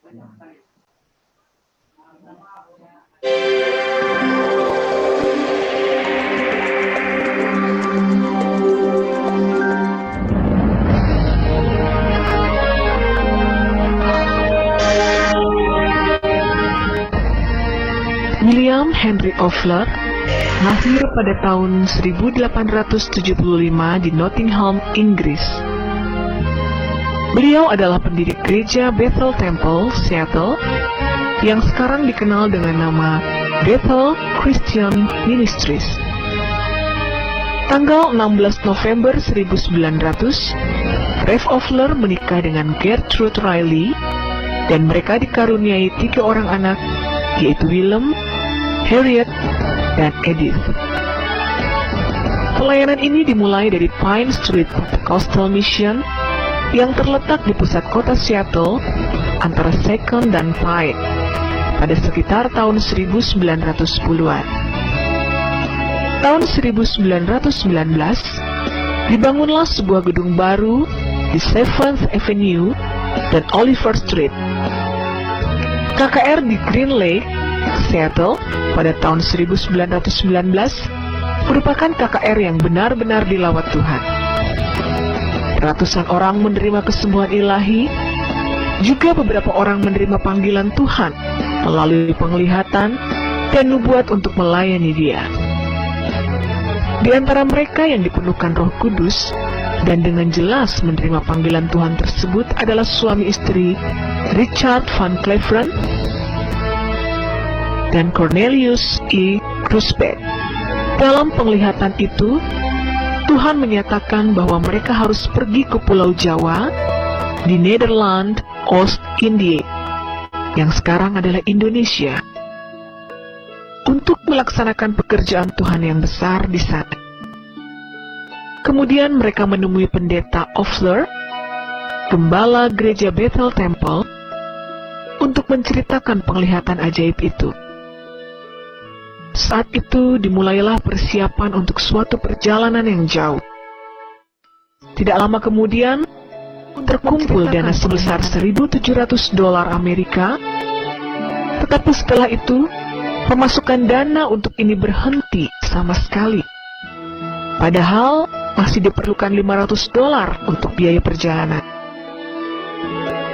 William Henry Ofler lahir pada tahun 1875 di Nottingham, Inggris. Beliau adalah pendiri gereja Bethel Temple, Seattle, yang sekarang dikenal dengan nama Bethel Christian Ministries. Tanggal 16 November 1900, Rev Ofler menikah dengan Gertrude Riley, dan mereka dikaruniai 3 orang anak, yaitu Willem, Harriet, dan Edith. Pelayanan ini dimulai dari Pine Street Pentecostal Mission yang terletak di pusat kota Seattle antara Second dan Pine pada sekitar tahun 1910-an. Tahun 1919, dibangunlah sebuah gedung baru di 7th Avenue dan Oliver Street. KKR di Green Lake, Seattle pada tahun 1919 merupakan KKR yang benar-benar dilawat Tuhan. Ratusan orang menerima kesembuhan ilahi, juga beberapa orang menerima panggilan Tuhan melalui penglihatan dan nubuat untuk melayani Dia. Di antara mereka yang dipenuhkan Roh Kudus dan dengan jelas menerima panggilan Tuhan tersebut adalah suami istri Richard Van Cleveren dan Cornelius E. Grusbeck. Dalam penglihatan itu, Tuhan menyatakan bahwa mereka harus pergi ke Pulau Jawa di Nederland Oost-Indië, yang sekarang adalah Indonesia, untuk melaksanakan pekerjaan Tuhan yang besar di sana. Kemudian mereka menemui pendeta Ofler, gembala gereja Bethel Temple, untuk menceritakan penglihatan ajaib itu. Saat itu dimulailah persiapan untuk suatu perjalanan yang jauh. Tidak lama kemudian, terkumpul dana sebesar $1.700 Amerika, tetapi setelah itu, pemasukan dana untuk ini berhenti sama sekali. Padahal masih diperlukan $500 untuk biaya perjalanan.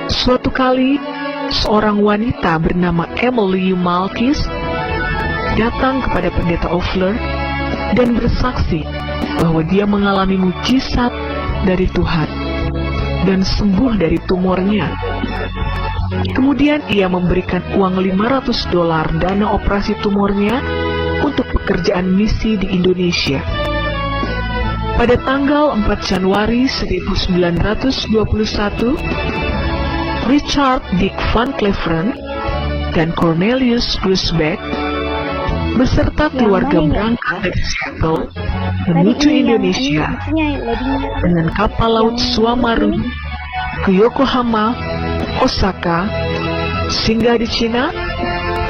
Suatu kali, seorang wanita bernama Emily Malkis datang kepada pendeta Ofler dan bersaksi bahwa dia mengalami mujizat dari Tuhan dan sembuh dari tumornya. Kemudian ia memberikan uang $500 dana operasi tumornya untuk pekerjaan misi di Indonesia. Pada tanggal 4 Januari 1921, Richard Dick Van Cleveren dan Cornelius Grusbeck beserta keluarga berangkat dari Seattle menuju Indonesia dengan kapal laut Suamaru ke Yokohama, Osaka, singgah di Cina,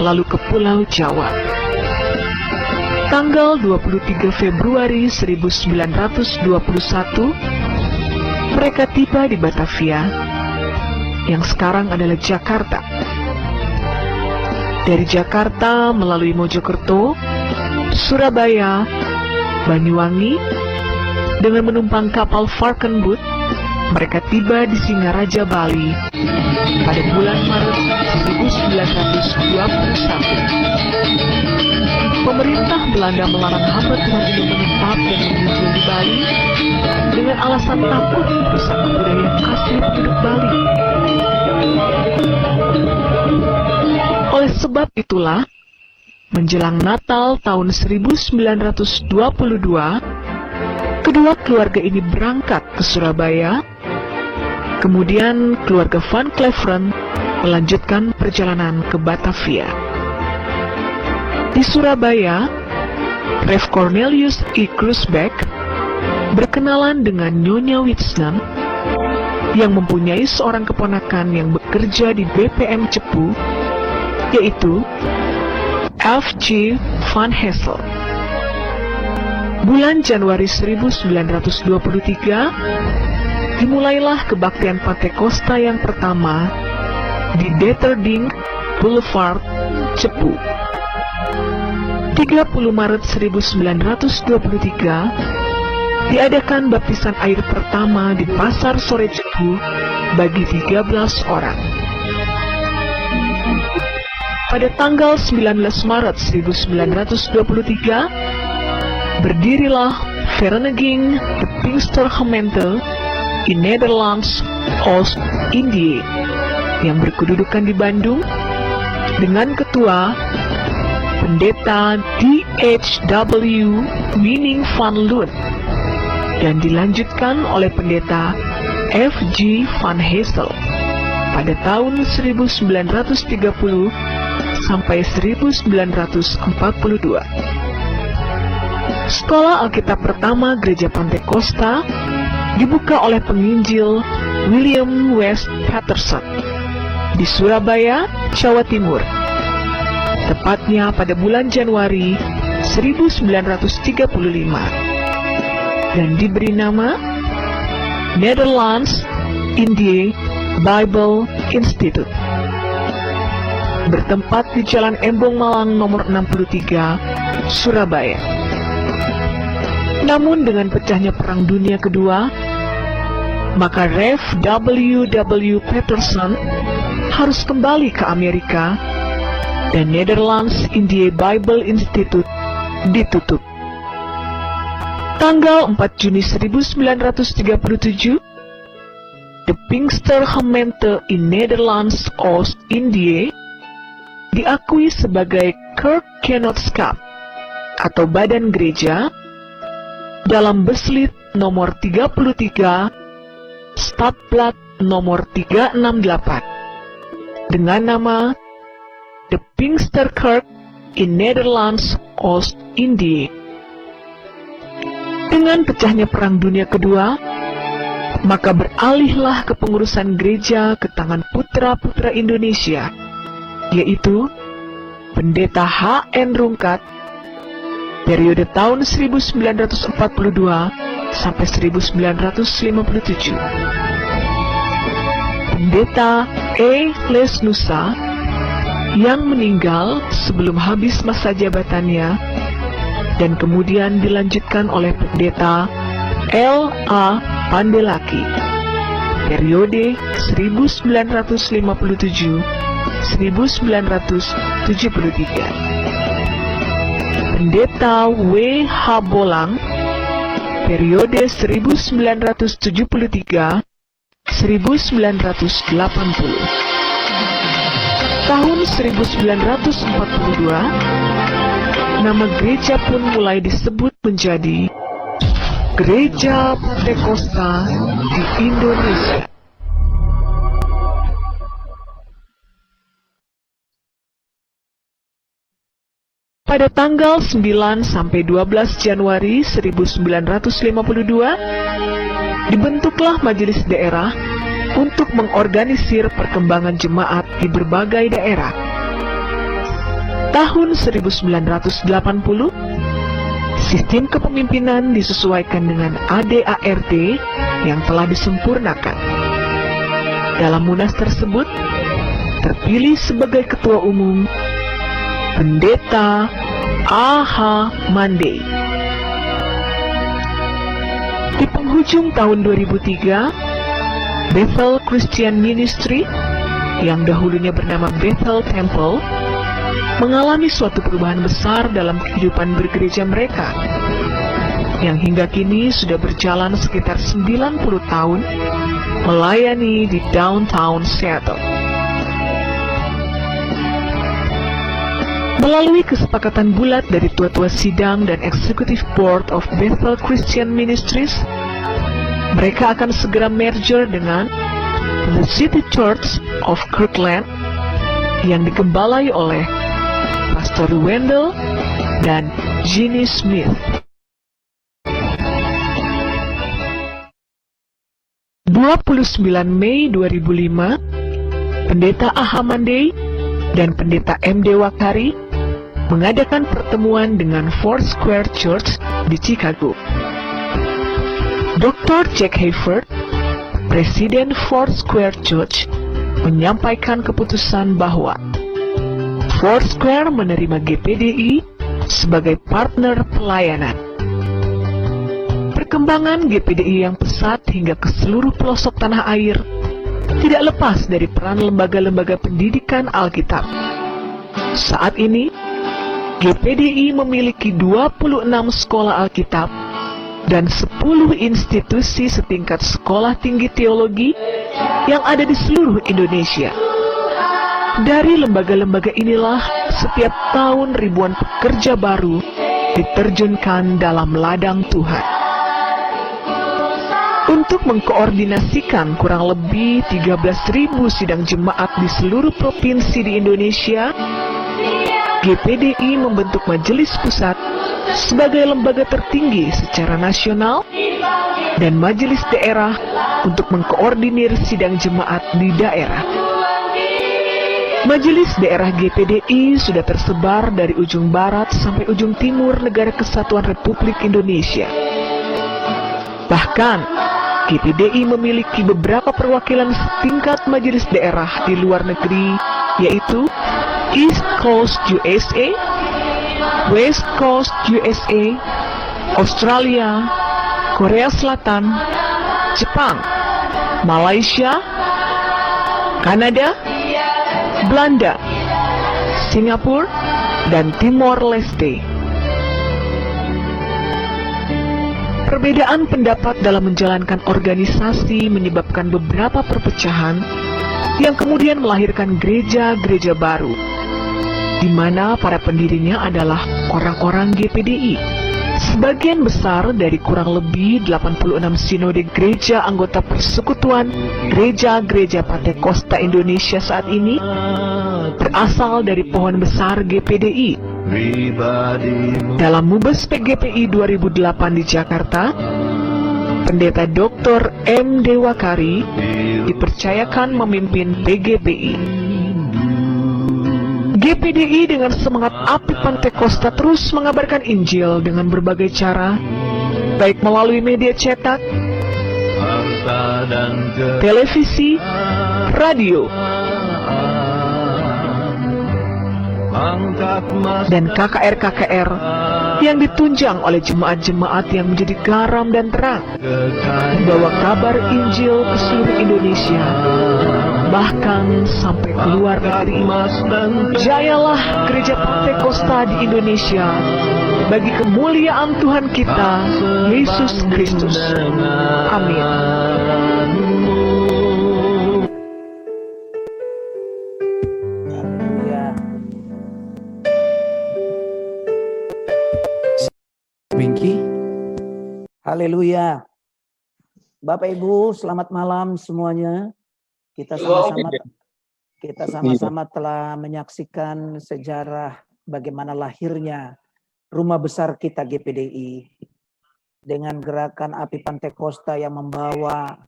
lalu ke Pulau Jawa. Tanggal 23 Februari 1921, mereka tiba di Batavia, yang sekarang adalah Jakarta. Dari Jakarta melalui Mojokerto, Surabaya, Banyuwangi, dengan menumpang kapal Varkenboot, mereka tiba di Singaraja, Bali pada bulan Maret 1921. Pemerintah Belanda melarang hamba Tuhan itu menetap dan mengunjungi di Bali dengan alasan takut merusak kebudayaan asli penduduk Bali. Oleh sebab itulah, menjelang Natal tahun 1922, kedua keluarga ini berangkat ke Surabaya. Kemudian keluarga Van Cleveren melanjutkan perjalanan ke Batavia. Di Surabaya, Rev Cornelius E. Grusbeck berkenalan dengan Nyonya Witsnan yang mempunyai seorang keponakan yang bekerja di BPM Cepu, yaitu F.G. Van Hessel. Bulan Januari 1923, dimulailah kebaktian Pantekosta yang pertama di Deterding Boulevard, Cepu. 30 Maret 1923 diadakan baptisan air pertama di Pasar Sore Cepu bagi 13 orang. Pada tanggal 19 Maret 1923 berdirilah Vereniging de Pinkstergemeente in Nederlands Oost-Indië yang berkedudukan di Bandung dengan ketua Pendeta D.H.W. Winning van Loon dan dilanjutkan oleh Pendeta F.G. van Hessel pada tahun 1930 sampai 1942. Sekolah Alkitab pertama Gereja Pantekosta dibuka oleh penginjil William West Patterson di Surabaya, Jawa Timur, tepatnya pada bulan Januari 1935, dan diberi nama Nederlands Indië Bible Institute, bertempat di Jalan Embong Malang nomor 63, Surabaya. Namun dengan pecahnya Perang Dunia Kedua, maka Rev. W.W. Patterson harus kembali ke Amerika dan Nederlands Indië Bible Institute ditutup. Tanggal 4 Juni 1937, de Pinkstergemeente in Nederlands Oost-Indië diakui sebagai Kerkgenootschap atau badan gereja dalam Beslit nomor 33 Stadblad nomor 368 dengan nama De Pinksterkerk in Nederlands Oost-Indië. Dengan pecahnya Perang Dunia Kedua, maka beralihlah kepengurusan gereja ke tangan putra-putra Indonesia, yaitu Pendeta H.N. Rungkat, periode tahun 1942 sampai 1957. Pendeta E. Lesnusa yang meninggal sebelum habis masa jabatannya dan kemudian dilanjutkan oleh Pendeta L.A. Pandelaki, periode 1957-1973. Pendeta W.H. Bolang, periode 1973-1980. Tahun 1942, nama gereja pun mulai disebut menjadi Gereja Pantekosta di Indonesia. Pada tanggal 9 sampai 12 Januari 1952, dibentuklah majelis daerah untuk mengorganisir perkembangan jemaat di berbagai daerah. Tahun 1980, sistem kepemimpinan disesuaikan dengan ADART yang telah disempurnakan. Dalam munas tersebut, terpilih sebagai ketua umum Pendeta A.H. Mandey. Di penghujung tahun 2003, Bethel Christian Ministry, yang dahulunya bernama Bethel Temple, mengalami suatu perubahan besar dalam kehidupan bergereja mereka, yang hingga kini sudah berjalan sekitar 90 tahun, melayani di downtown Seattle. Melalui kesepakatan bulat dari tua-tua sidang dan Executive Board of Bethel Christian Ministries, mereka akan segera merger dengan The City Church of Kirkland yang digembalai oleh Pastor Wendell dan Ginny Smith. 29 Mei 2005, Pendeta A.H. Mandey dan Pendeta M.D. Wakari mengadakan pertemuan dengan Foursquare Church di Chicago. Dr. Jack Hayford, Presiden Foursquare Church, menyampaikan keputusan bahwa Foursquare menerima GPDI sebagai partner pelayanan. Perkembangan GPDI yang pesat hingga ke seluruh pelosok tanah air tidak lepas dari peran lembaga-lembaga pendidikan Alkitab. Saat ini, GPDI memiliki 26 sekolah Alkitab dan 10 institusi setingkat sekolah tinggi teologi yang ada di seluruh Indonesia. Dari lembaga-lembaga inilah setiap tahun ribuan pekerja baru diterjunkan dalam ladang Tuhan. Untuk mengkoordinasikan kurang lebih 13.000 sidang jemaat di seluruh provinsi di Indonesia, GPDI membentuk Majelis Pusat sebagai lembaga tertinggi secara nasional dan Majelis Daerah untuk mengkoordinir sidang jemaat di daerah. Majelis Daerah GPDI sudah tersebar dari ujung barat sampai ujung timur negara Kesatuan Republik Indonesia. Bahkan, GPDI memiliki beberapa perwakilan setingkat majelis daerah di luar negeri, yaitu East Coast USA, West Coast USA, Australia, Korea Selatan, Jepang, Malaysia, Kanada, Belanda, Singapura, dan Timor Leste. Perbedaan pendapat dalam menjalankan organisasi menyebabkan beberapa perpecahan yang kemudian melahirkan gereja-gereja baru, di mana para pendirinya adalah orang-orang GPDI. Sebagian besar dari kurang lebih 86 sinode gereja anggota persekutuan gereja-gereja Pantekosta Indonesia saat ini berasal dari pohon besar GPDI. Dalam Mubes PGPI 2008 di Jakarta, Pendeta Dr. M. Dewakari dipercayakan memimpin PGPI. GPDI dengan semangat api Pantekosta terus mengabarkan Injil dengan berbagai cara, baik melalui media cetak, televisi, radio, dan KKR-KKR yang ditunjang oleh jemaat-jemaat yang menjadi garam dan terang, membawa kabar Injil ke seluruh Indonesia, bahkan sampai ke luar negeri. Jayalah gereja Pantekosta di Indonesia bagi kemuliaan Tuhan kita, Yesus Kristus. Amin. Winky. Haleluya. Bapak Ibu, selamat malam semuanya. Kita sama-sama telah menyaksikan sejarah bagaimana lahirnya rumah besar kita GPDI dengan gerakan api Pantekosta yang membawa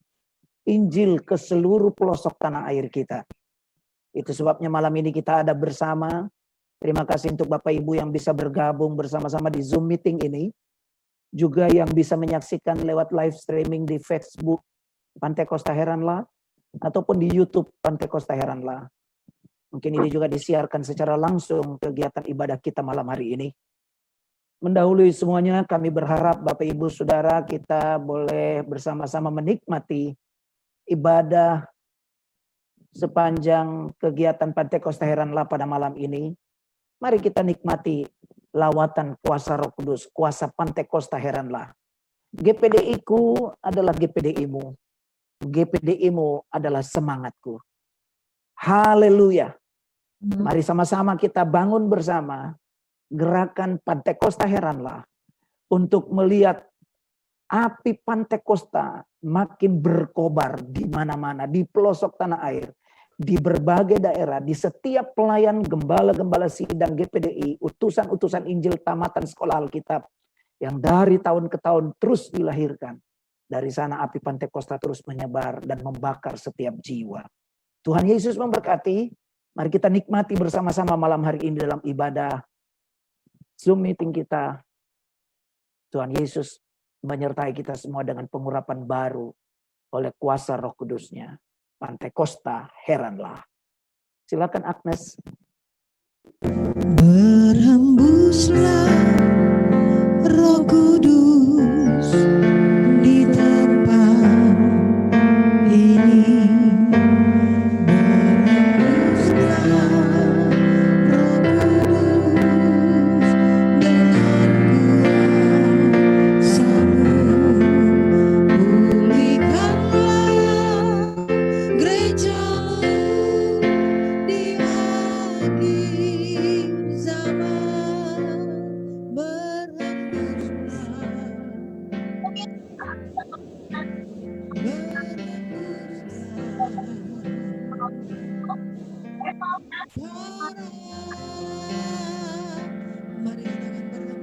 Injil ke seluruh pelosok tanah air kita. Itu sebabnya malam ini kita ada bersama. Terima kasih untuk Bapak Ibu yang bisa bergabung bersama-sama di Zoom meeting ini. Juga yang bisa menyaksikan lewat live streaming di Facebook Pantekosta Heranlah ataupun di YouTube Pantekosta Heranlah. Mungkin ini juga disiarkan secara langsung kegiatan ibadah kita malam hari ini. Mendahului semuanya, kami berharap Bapak Ibu Saudara kita boleh bersama-sama menikmati ibadah sepanjang kegiatan Pantekosta Heranlah pada malam ini. Mari kita nikmati lawatan kuasa Roh Kudus, kuasa Pantekosta Heranlah. GPDI-ku adalah GPDI-mu. GPDI-mu adalah semangatku. Haleluya. Mari sama-sama kita bangun bersama gerakan Pantekosta Heranlah untuk melihat api Pantekosta makin berkobar di mana-mana, di pelosok tanah air, di berbagai daerah, di setiap pelayan gembala-gembala sidang GPDI, utusan-utusan Injil tamatan sekolah Alkitab yang dari tahun ke tahun terus dilahirkan. Dari sana api Pantekosta terus menyebar dan membakar setiap jiwa. Tuhan Yesus memberkati. Mari kita nikmati bersama-sama malam hari ini dalam ibadah Zoom meeting kita. Tuhan Yesus menyertai kita semua dengan pengurapan baru oleh kuasa Roh Kudus-Nya. Pantai Kosta heranlah. Silakan Agnes. Berhembuslah Roh Kudus di tempat ini. Berhembuslah Roh Kudus dengan kuasa-Mu. Pulihkanlah gereja-Mu di akhir zaman. Mari katakan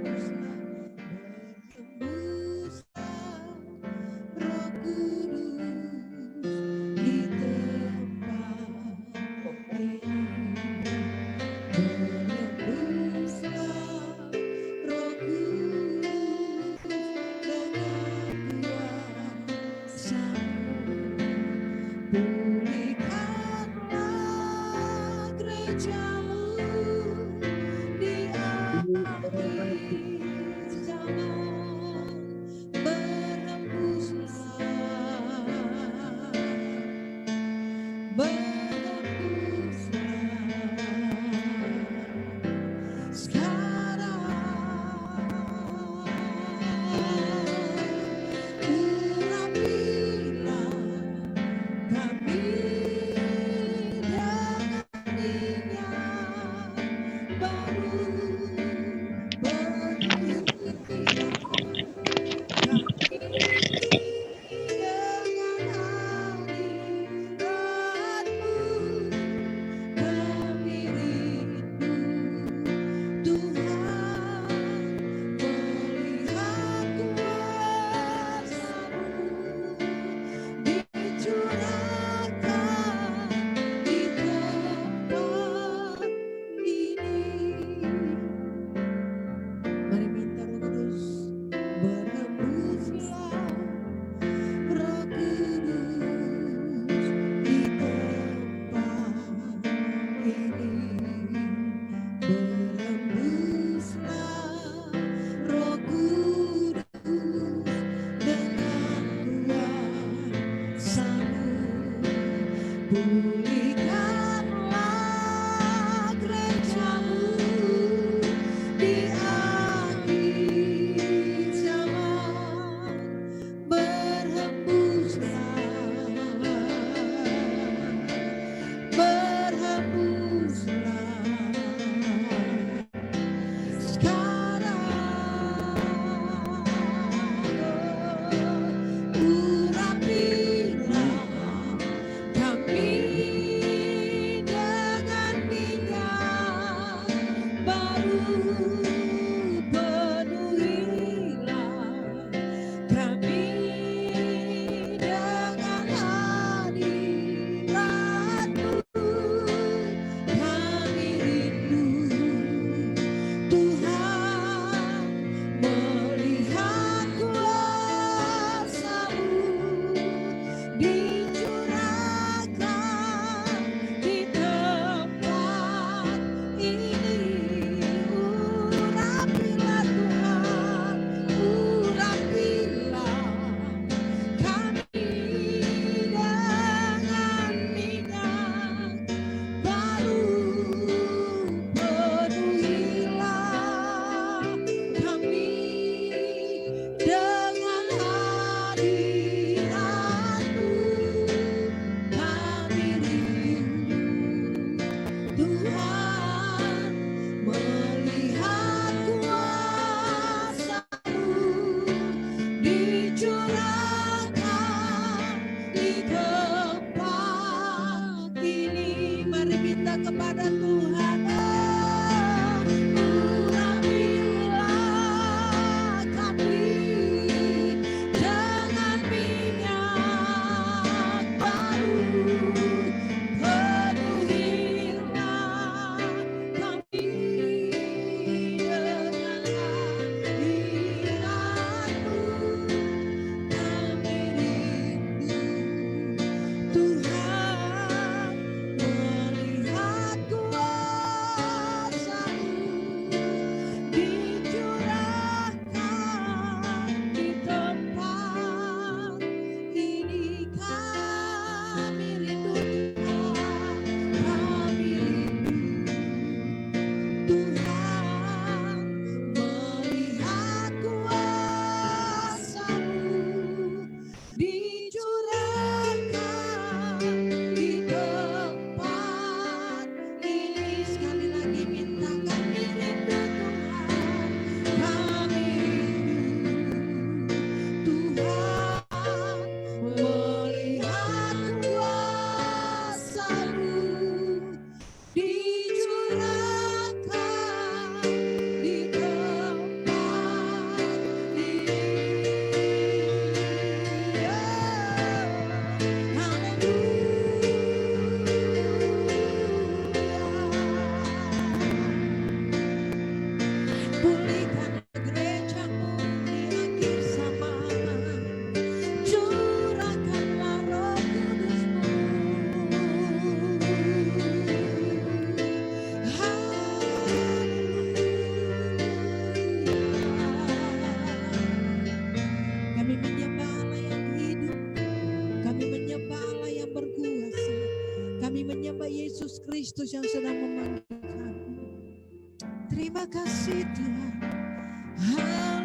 berhembuslah Roh Kudus di tempat ini. Berhembuslah Roh Kudus dengan kuasa-Mu. Pulihkanlah gereja-Mu di akhir zaman. Berhembuslah sekarang. Urapilah kami dengan minyak baru. Penuhilah kami dengan hadirat-Mu. Kami rindu Tuhan melihat kuasa-Mu dicurahkan di tempat ini. Mari minta Roh Kudus, berhembuslah Roh Kudus di tempat ini. Berhembuslah Roh Kudus dengan kuasa-Mu. Pulihkanlah gereja-Mu di akhir zaman. Berhembuslah sekarang. Urapilah kami dengan minyak baru. Penuhilah kami dengan hadirat-Mu. Kami rindu Tuhan melihat kuasa-Mu dicurahkan di tempat ini. Urapilah Tuhan, urapilah kami dengan minyak baru. Penuhilah kami dengan hadirat-Mu. Kami rindu Tuhan melihat kuasa-Mu dicurahkan di tempat ini. Mari minta kepada Tuhan, urapilah kami dengan minyak baru. Penuhilah kami dengan hadirat-Mu. Kami rindu Tuhan Yesus Kristus yang sedang memanggil kami. Terima kasih Tuhan. Haleluya.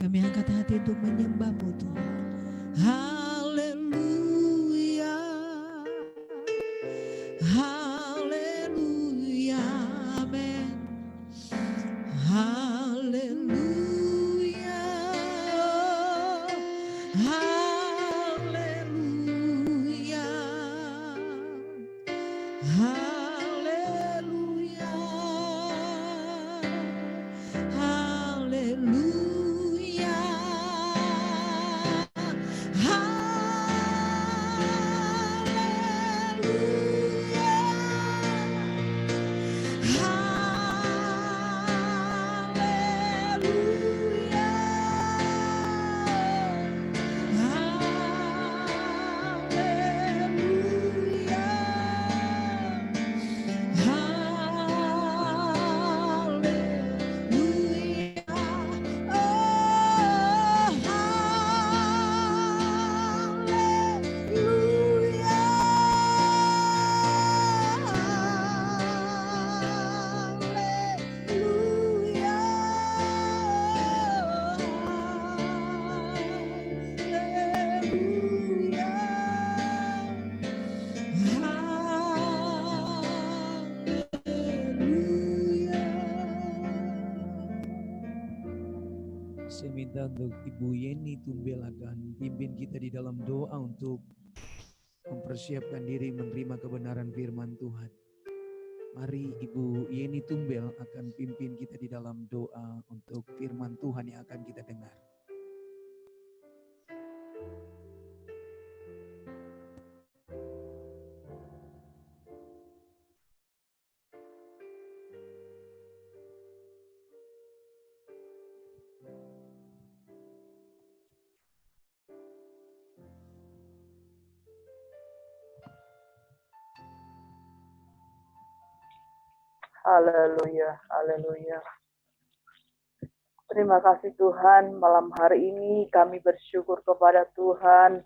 Kami angkat hati untuk menyembah-Mu Tuhan. Haleluya. Haleluya. Amin. Haleluya. Haleluya. Haleluya. Haleluya. Saya minta untuk Ibu Yeni Tumbel akan pimpin kita di dalam doa untuk mempersiapkan diri menerima kebenaran firman Tuhan. Mari Ibu Yeni Tumbel akan pimpin kita di dalam doa untuk firman Tuhan yang akan kita dengar. Haleluya, haleluya. Terima kasih Tuhan, malam hari ini kami bersyukur kepada Tuhan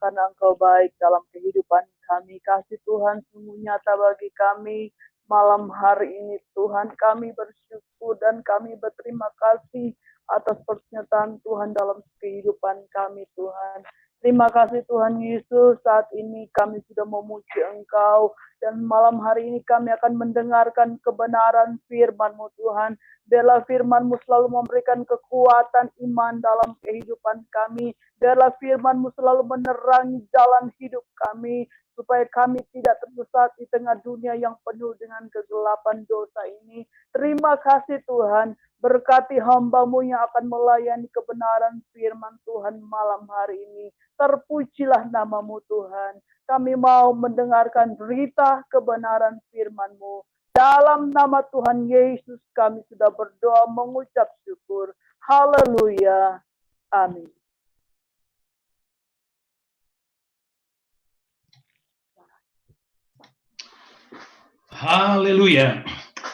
karena Engkau baik dalam kehidupan kami. Kasih Tuhan sungguh nyata bagi kami malam hari ini Tuhan. Kami bersyukur dan kami berterima kasih atas pernyataan Tuhan dalam kehidupan kami Tuhan. Terima kasih Tuhan Yesus, saat ini kami sudah memuji Engkau dan malam hari ini kami akan mendengarkan kebenaran firman-Mu Tuhan. Biarlah firman-Mu selalu memberikan kekuatan iman dalam kehidupan kami. Biarlah firman-Mu selalu menerangi jalan hidup kami, supaya kami tidak tersesat di tengah dunia yang penuh dengan kegelapan dosa ini. Terima kasih Tuhan, berkati hamba-Mu yang akan melayani kebenaran firman Tuhan malam hari ini. Terpujilah nama-Mu Tuhan. Kami mau mendengarkan berita kebenaran firman-Mu. Dalam nama Tuhan Yesus kami sudah berdoa mengucap syukur. Haleluya. Amin. Haleluya.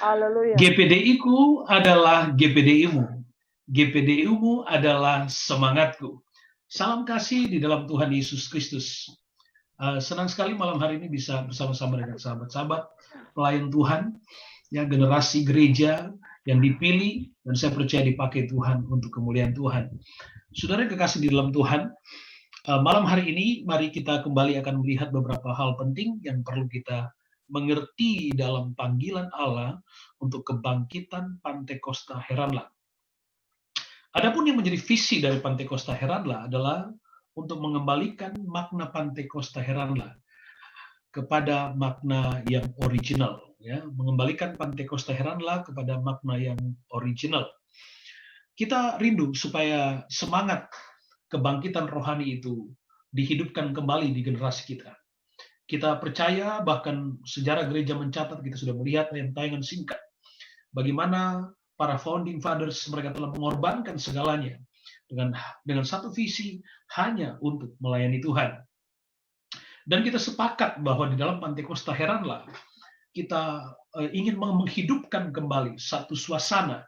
Haleluya. GPDI-ku adalah GPDI-mu. GPDI-mu adalah semangatku. Salam kasih di dalam Tuhan Yesus Kristus. Senang sekali malam hari ini bisa bersama-sama dengan sahabat-sahabat pelayan Tuhan, ya, generasi gereja yang dipilih dan saya percaya dipakai Tuhan untuk kemuliaan Tuhan. Saudara yang kekasih di dalam Tuhan, malam hari ini mari kita kembali akan melihat beberapa hal penting yang perlu kita mengerti dalam panggilan Allah untuk kebangkitan Pantekosta Heranlah. Adapun yang menjadi visi dari Pantekosta Heranlah adalah untuk mengembalikan makna Pantekosta Heranlah kepada makna yang original, ya, mengembalikan Pantekosta Heranlah kepada makna yang original. Kita rindu supaya semangat kebangkitan rohani itu dihidupkan kembali di generasi kita. Kita percaya, bahkan sejarah gereja mencatat, kita sudah melihat yang tayangan singkat, bagaimana para founding fathers mereka telah mengorbankan segalanya dengan satu visi, hanya untuk melayani Tuhan. Dan kita sepakat bahwa di dalam Pantekosta Heranlah kita ingin menghidupkan kembali satu suasana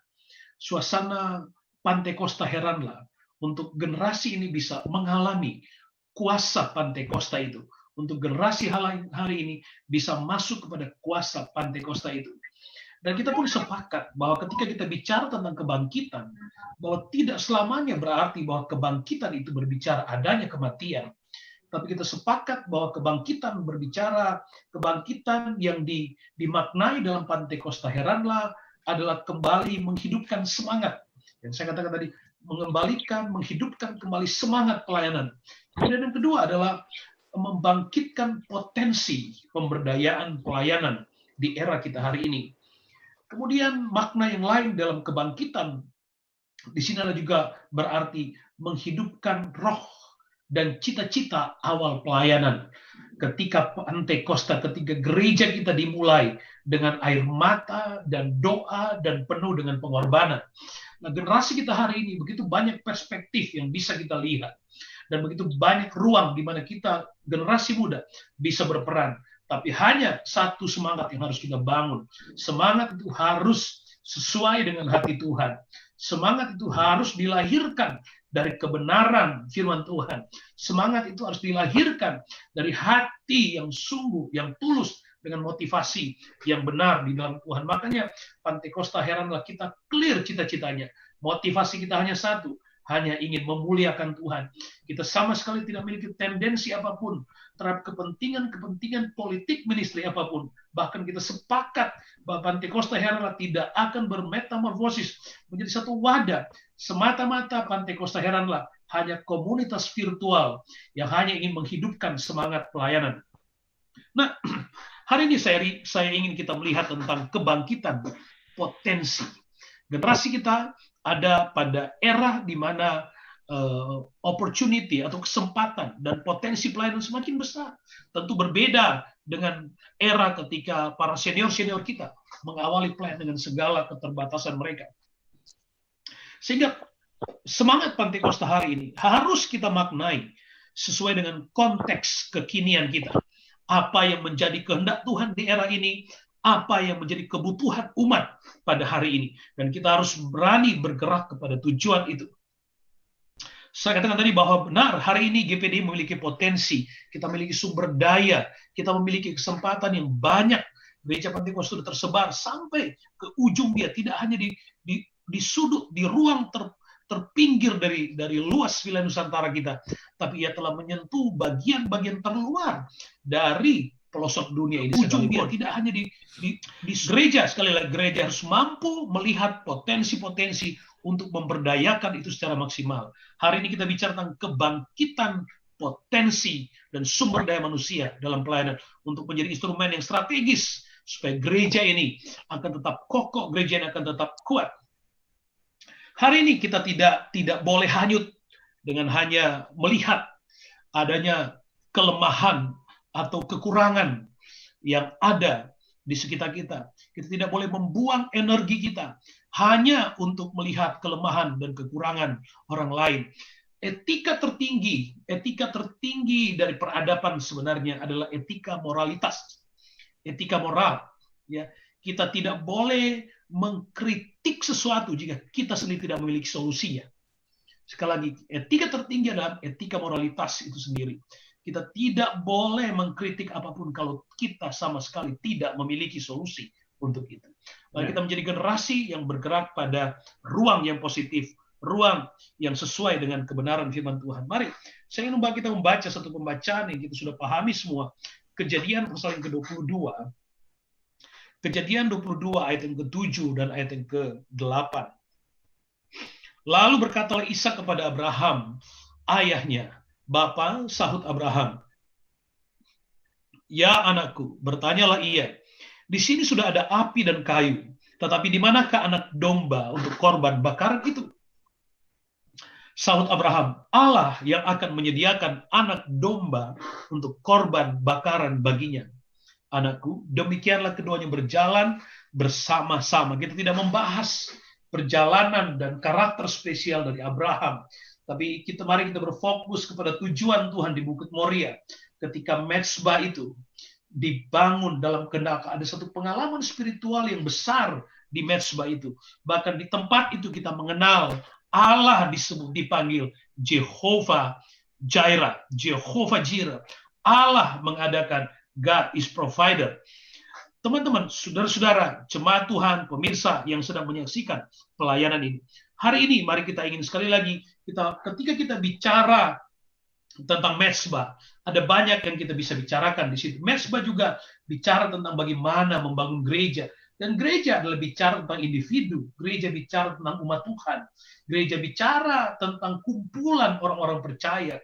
Pantekosta Heranlah untuk generasi ini bisa mengalami kuasa Pantekosta itu, untuk generasi hari ini bisa masuk kepada kuasa Pantekosta itu. Dan kita pun sepakat bahwa ketika kita bicara tentang kebangkitan, bahwa tidak selamanya berarti bahwa kebangkitan itu berbicara adanya kematian. Tapi kita sepakat bahwa kebangkitan berbicara kebangkitan yang dimaknai dalam Pantekosta Heranlah adalah kembali menghidupkan semangat. Yang saya katakan tadi, menghidupkan kembali semangat pelayanan. Kemudian yang kedua adalah membangkitkan potensi pemberdayaan pelayanan di era kita hari ini. Kemudian makna yang lain dalam kebangkitan di sini adalah juga berarti menghidupkan roh dan cita-cita awal pelayanan. Ketika Pantekosta, ketika gereja kita dimulai dengan air mata dan doa dan penuh dengan pengorbanan. Nah, generasi kita hari ini begitu banyak perspektif yang bisa kita lihat dan begitu banyak ruang di mana kita generasi muda bisa berperan. Tapi hanya satu semangat yang harus kita bangun. Semangat itu harus sesuai dengan hati Tuhan. Semangat itu harus dilahirkan dari kebenaran firman Tuhan. Semangat itu harus dilahirkan dari hati yang sungguh, yang tulus, dengan motivasi yang benar di dalam Tuhan. Makanya Pantekosta Heranlah kita clear cita-citanya. Motivasi kita hanya satu, hanya ingin memuliakan Tuhan. Kita sama sekali tidak memiliki tendensi apapun terhadap kepentingan politik ministry apapun. Bahkan kita sepakat bahwa Pantekosta Heranlah tidak akan bermetamorfosis menjadi satu wadah. Semata-mata Pantekosta Heranlah hanya komunitas virtual yang hanya ingin menghidupkan semangat pelayanan. Nah, hari ini saya ingin kita melihat tentang kebangkitan potensi. Generasi kita ada pada era di mana opportunity atau kesempatan dan potensi pelayanan semakin besar. Tentu berbeda dengan era ketika para senior-senior kita mengawali pelayanan dengan segala keterbatasan mereka. Sehingga semangat Pantekosta hari ini harus kita maknai sesuai dengan konteks kekinian kita. Apa yang menjadi kehendak Tuhan di era ini, apa yang menjadi kebutuhan umat pada hari ini. Dan kita harus berani bergerak kepada tujuan itu. Saya katakan tadi bahwa benar, hari ini GPDI memiliki potensi, kita memiliki sumber daya, kita memiliki kesempatan yang banyak. Gereja Pantekosta sudah tersebar sampai ke ujung dia, tidak hanya di sudut, di ruang terpinggir dari luas wilayah Nusantara kita, tapi ia telah menyentuh bagian-bagian terluar dari pelosok dunia ini. Ujung dia tidak hanya di gereja, sekali lagi gereja harus mampu melihat potensi-potensi untuk memberdayakan itu secara maksimal. Hari ini kita bicara tentang kebangkitan potensi dan sumber daya manusia dalam pelayanan untuk menjadi instrumen yang strategis supaya gereja ini akan tetap kokoh, gereja ini akan tetap kuat. Hari ini kita tidak boleh hanyut dengan hanya melihat adanya kelemahan atau kekurangan yang ada di sekitar kita. Kita tidak boleh membuang energi kita hanya untuk melihat kelemahan dan kekurangan orang lain. Etika tertinggi dari peradaban sebenarnya adalah etika moralitas. Etika moral. Ya, kita tidak boleh mengkritik sesuatu jika kita sendiri tidak memiliki solusinya. Sekali lagi, etika tertinggi adalah etika moralitas itu sendiri. Kita tidak boleh mengkritik apapun kalau kita sama sekali tidak memiliki solusi untuk itu. Mari kita menjadi generasi yang bergerak pada ruang yang positif, ruang yang sesuai dengan kebenaran firman Tuhan. Mari, saya ingin kita membaca satu pembacaan yang kita sudah pahami semua. Kejadian pasal yang ke-22. Kejadian 22 ayat yang ke-7 dan ayat yang ke-8. Lalu berkatalah Ishak kepada Abraham, ayahnya, Bapa, sahut Abraham. Ya anakku, bertanyalah ia. Di sini sudah ada api dan kayu, tetapi di manakah anak domba untuk korban bakaran itu? Sahut Abraham, Allah yang akan menyediakan anak domba untuk korban bakaran baginya. Anakku, demikianlah keduanya berjalan bersama-sama. Kita tidak membahas perjalanan dan karakter spesial dari Abraham. Tapi mari kita berfokus kepada tujuan Tuhan di Bukit Moria. Ketika mezbah itu dibangun dalam kehendak, ada satu pengalaman spiritual yang besar di mezbah itu. Bahkan di tempat itu kita mengenal Allah dipanggil Jehovah Jireh, Jehovah Jireh. Allah mengadakan, God is provider. Teman-teman, saudara-saudara, jemaat Tuhan, pemirsa yang sedang menyaksikan pelayanan ini. Hari ini mari kita ingin sekali lagi, ketika kita bicara tentang mezbah, ada banyak yang kita bisa bicarakan di situ. Mezbah juga bicara tentang bagaimana membangun gereja. Dan gereja adalah bicara tentang individu. Gereja bicara tentang umat Tuhan. Gereja bicara tentang kumpulan orang-orang percaya.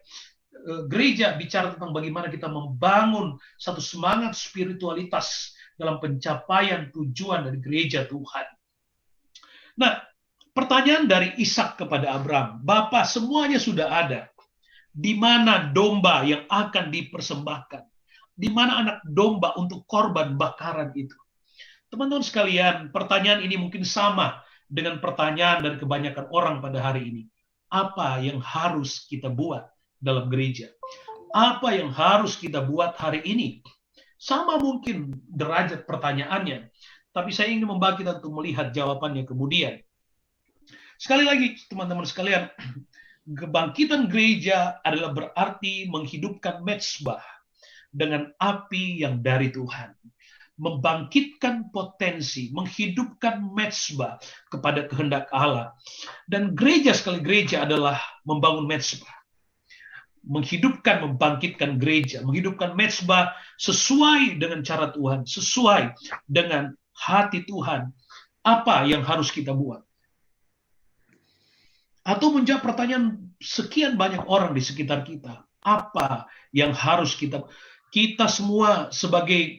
Gereja bicara tentang bagaimana kita membangun satu semangat spiritualitas dalam pencapaian tujuan dari gereja Tuhan. Nah, pertanyaan dari Ishak kepada Abraham, Bapa, semuanya sudah ada. Di mana domba yang akan dipersembahkan? Di mana anak domba untuk korban bakaran itu? Teman-teman sekalian, pertanyaan ini mungkin sama dengan pertanyaan dari kebanyakan orang pada hari ini. Apa yang harus kita buat dalam gereja? Apa yang harus kita buat hari ini? Sama mungkin derajat pertanyaannya, tapi saya ingin membagi kita untuk melihat jawabannya kemudian. Sekali lagi, teman-teman sekalian, kebangkitan gereja adalah berarti menghidupkan mezbah dengan api yang dari Tuhan. Membangkitkan potensi, menghidupkan mezbah kepada kehendak Allah. Dan gereja, sekali gereja adalah membangun mezbah. Menghidupkan, membangkitkan gereja, menghidupkan mezbah sesuai dengan cara Tuhan, sesuai dengan hati Tuhan. Apa yang harus kita buat? Atau menjawab pertanyaan sekian banyak orang di sekitar kita. Apa yang harus kita semua sebagai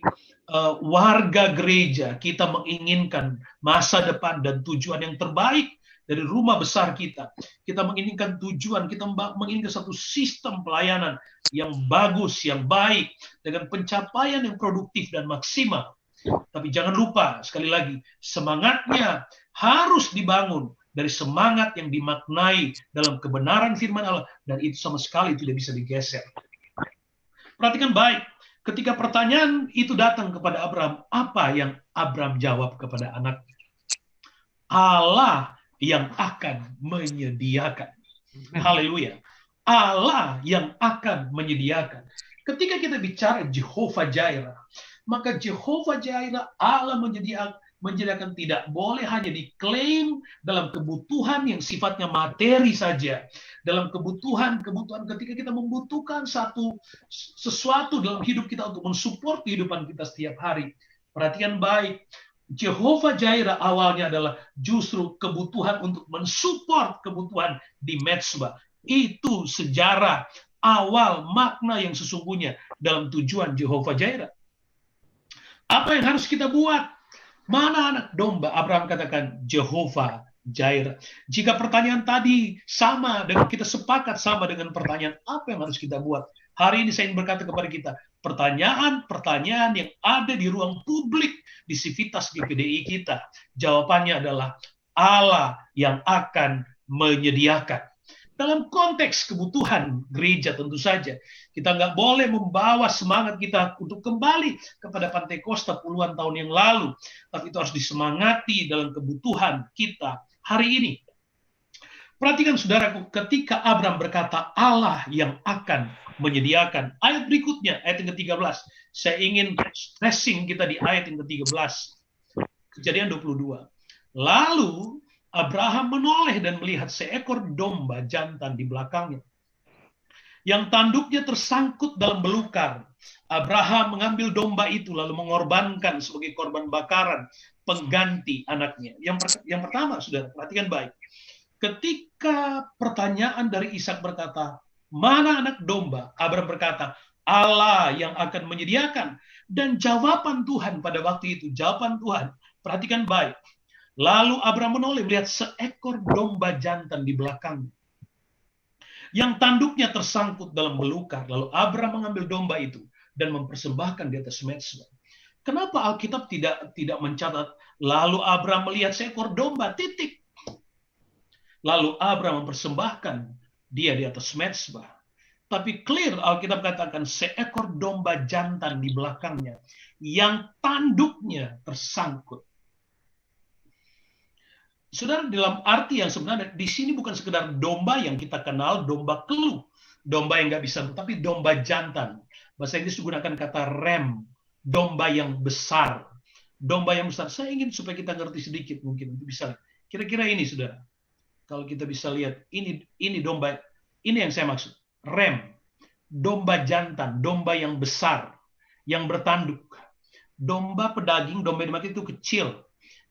warga gereja, kita menginginkan masa depan dan tujuan yang terbaik dari rumah besar kita. Kita menginginkan tujuan, kita menginginkan satu sistem pelayanan yang bagus, yang baik, dengan pencapaian yang produktif dan maksimal. Tapi jangan lupa, sekali lagi, semangatnya harus dibangun dari semangat yang dimaknai dalam kebenaran firman Allah, dan itu sama sekali tidak bisa digeser. Perhatikan baik, ketika pertanyaan itu datang kepada Abraham, apa yang Abraham jawab kepada anaknya? Allah yang akan menyediakan. Haleluya. Allah yang akan menyediakan. Ketika kita bicara Jehovah Jireh, maka Jehovah Jireh, Allah menyediakan, tidak boleh hanya diklaim dalam kebutuhan yang sifatnya materi saja. Dalam kebutuhan ketika kita membutuhkan sesuatu dalam hidup kita untuk mensupport kehidupan kita setiap hari. Perhatikan baik, Jehovah Jireh awalnya adalah justru kebutuhan untuk mensupport kebutuhan di mezbah. Itu sejarah awal makna yang sesungguhnya dalam tujuan Jehovah Jireh. Apa yang harus kita buat? Mana anak domba? Abraham katakan Jehovah Jireh. Jika pertanyaan tadi sama dengan kita sepakat sama dengan pertanyaan apa yang harus kita buat, hari ini saya ingin berkata kepada kita, pertanyaan-pertanyaan yang ada di ruang publik di Civitas GPDI kita, jawabannya adalah Allah yang akan menyediakan. dalam konteks kebutuhan gereja tentu saja. Kita nggak boleh membawa semangat kita untuk kembali kepada Pantekosta puluhan tahun yang lalu. Tapi itu harus disemangati dalam kebutuhan kita hari ini. Perhatikan saudaraku, ketika Abraham berkata Allah yang akan menyediakan. Ayat berikutnya, ayat yang ke-13. Saya ingin stressing kita di ayat yang ke-13. Kejadian 22. Lalu Abraham menoleh dan melihat seekor domba jantan di belakangnya, yang tanduknya tersangkut dalam belukar. Abraham mengambil domba itu lalu mengorbankan sebagai korban bakaran pengganti anaknya. Yang pertama, saudara, perhatikan baik. Ketika pertanyaan dari Ishak berkata, mana anak domba? Abraham berkata, Allah yang akan menyediakan. Dan jawaban Tuhan pada waktu itu, jawaban Tuhan, perhatikan baik. Lalu Abraham menoleh melihat seekor domba jantan di belakangnya, yang tanduknya tersangkut dalam belukar. Lalu Abraham mengambil domba itu dan mempersembahkan di atas mezbah. Kenapa Alkitab tidak mencatat, lalu Abraham melihat seekor domba, titik. Lalu Abraham mempersembahkan dia di atas mezbah. Tapi clear Alkitab katakan seekor domba jantan di belakangnya yang tanduknya tersangkut. Saudara, dalam arti yang sebenarnya di sini bukan sekedar domba yang kita kenal, domba keluh, domba yang nggak bisa, tapi domba jantan. Bahasa Inggris menggunakan kata ram, domba yang besar. Domba yang besar. Saya ingin supaya kita ngerti sedikit mungkin untuk bisa. Kira-kira ini, saudara. Kalau kita bisa lihat, ini domba, ini yang saya maksud. Ram, domba jantan, domba yang besar, yang bertanduk. Domba pedaging, domba yang mati itu kecil.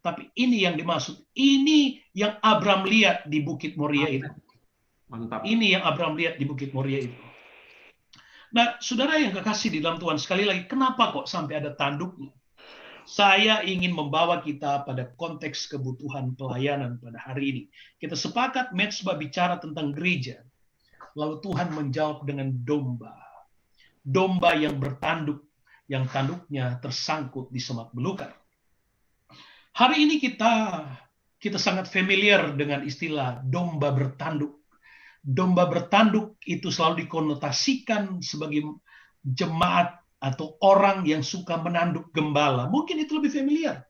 Tapi ini yang dimaksud. Ini yang Abraham lihat di Bukit Moria itu. Mantap. Ini yang Abraham lihat di Bukit Moria itu. Nah, saudara yang kekasih di dalam Tuhan, sekali lagi, kenapa kok sampai ada tanduknya? Saya ingin membawa kita pada konteks kebutuhan pelayanan pada hari ini. Kita sepakat mezbah bicara tentang gereja. Lalu Tuhan menjawab dengan domba. Domba yang bertanduk, yang tanduknya tersangkut di semak belukar. Hari ini kita sangat familiar dengan istilah domba bertanduk. Domba bertanduk itu selalu dikonotasikan sebagai jemaat atau orang yang suka menanduk gembala. Mungkin itu lebih familiar.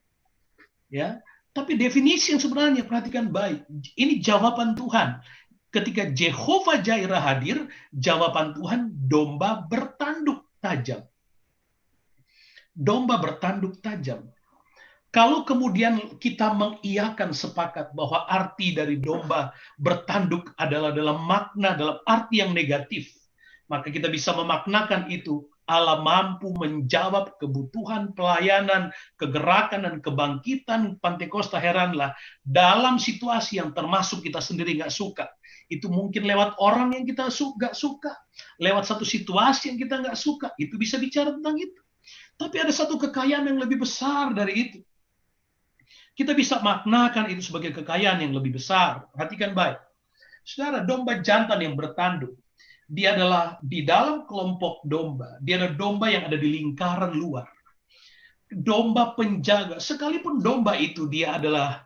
Ya, tapi definisi yang sebenarnya, perhatikan baik. Ini jawaban Tuhan. Ketika Jehovah Jireh hadir, jawaban Tuhan domba bertanduk tajam. Domba bertanduk tajam. Kalau kemudian kita mengiyakan sepakat bahwa arti dari domba bertanduk adalah dalam makna, dalam arti yang negatif, maka kita bisa memaknakan itu Allah mampu menjawab kebutuhan pelayanan, kegerakan, dan kebangkitan Pantekosta Heranlah dalam situasi yang termasuk kita sendiri nggak suka. Itu mungkin lewat orang yang kita nggak suka, lewat satu situasi yang kita nggak suka. Itu bisa bicara tentang itu. Tapi ada satu kekayaan yang lebih besar dari itu. Kita bisa maknakan itu sebagai kekayaan yang lebih besar. Perhatikan baik. Saudara, domba jantan yang bertanduk, dia adalah di dalam kelompok domba. Dia adalah domba yang ada di lingkaran luar. Domba penjaga. Sekalipun domba itu dia adalah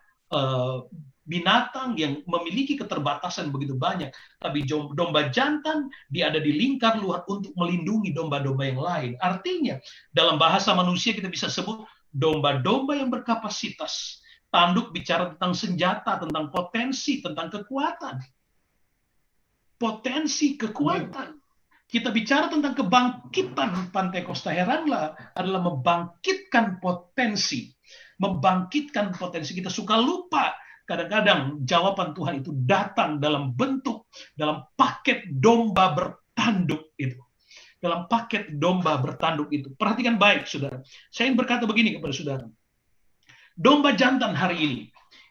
binatang yang memiliki keterbatasan begitu banyak. Tapi domba jantan dia ada di lingkar luar untuk melindungi domba-domba yang lain. Artinya dalam bahasa manusia kita bisa sebut domba-domba yang berkapasitas. Tanduk bicara tentang senjata, tentang potensi, tentang kekuatan. Potensi, kekuatan. Kita bicara tentang kebangkitan Pantekosta Heranlah adalah membangkitkan potensi. Membangkitkan potensi. Kita suka lupa kadang-kadang jawaban Tuhan itu datang dalam bentuk, dalam paket domba bertanduk itu. Dalam paket domba bertanduk itu. Perhatikan baik, saudara. Saya ingin berkata begini kepada saudara. Domba jantan hari ini,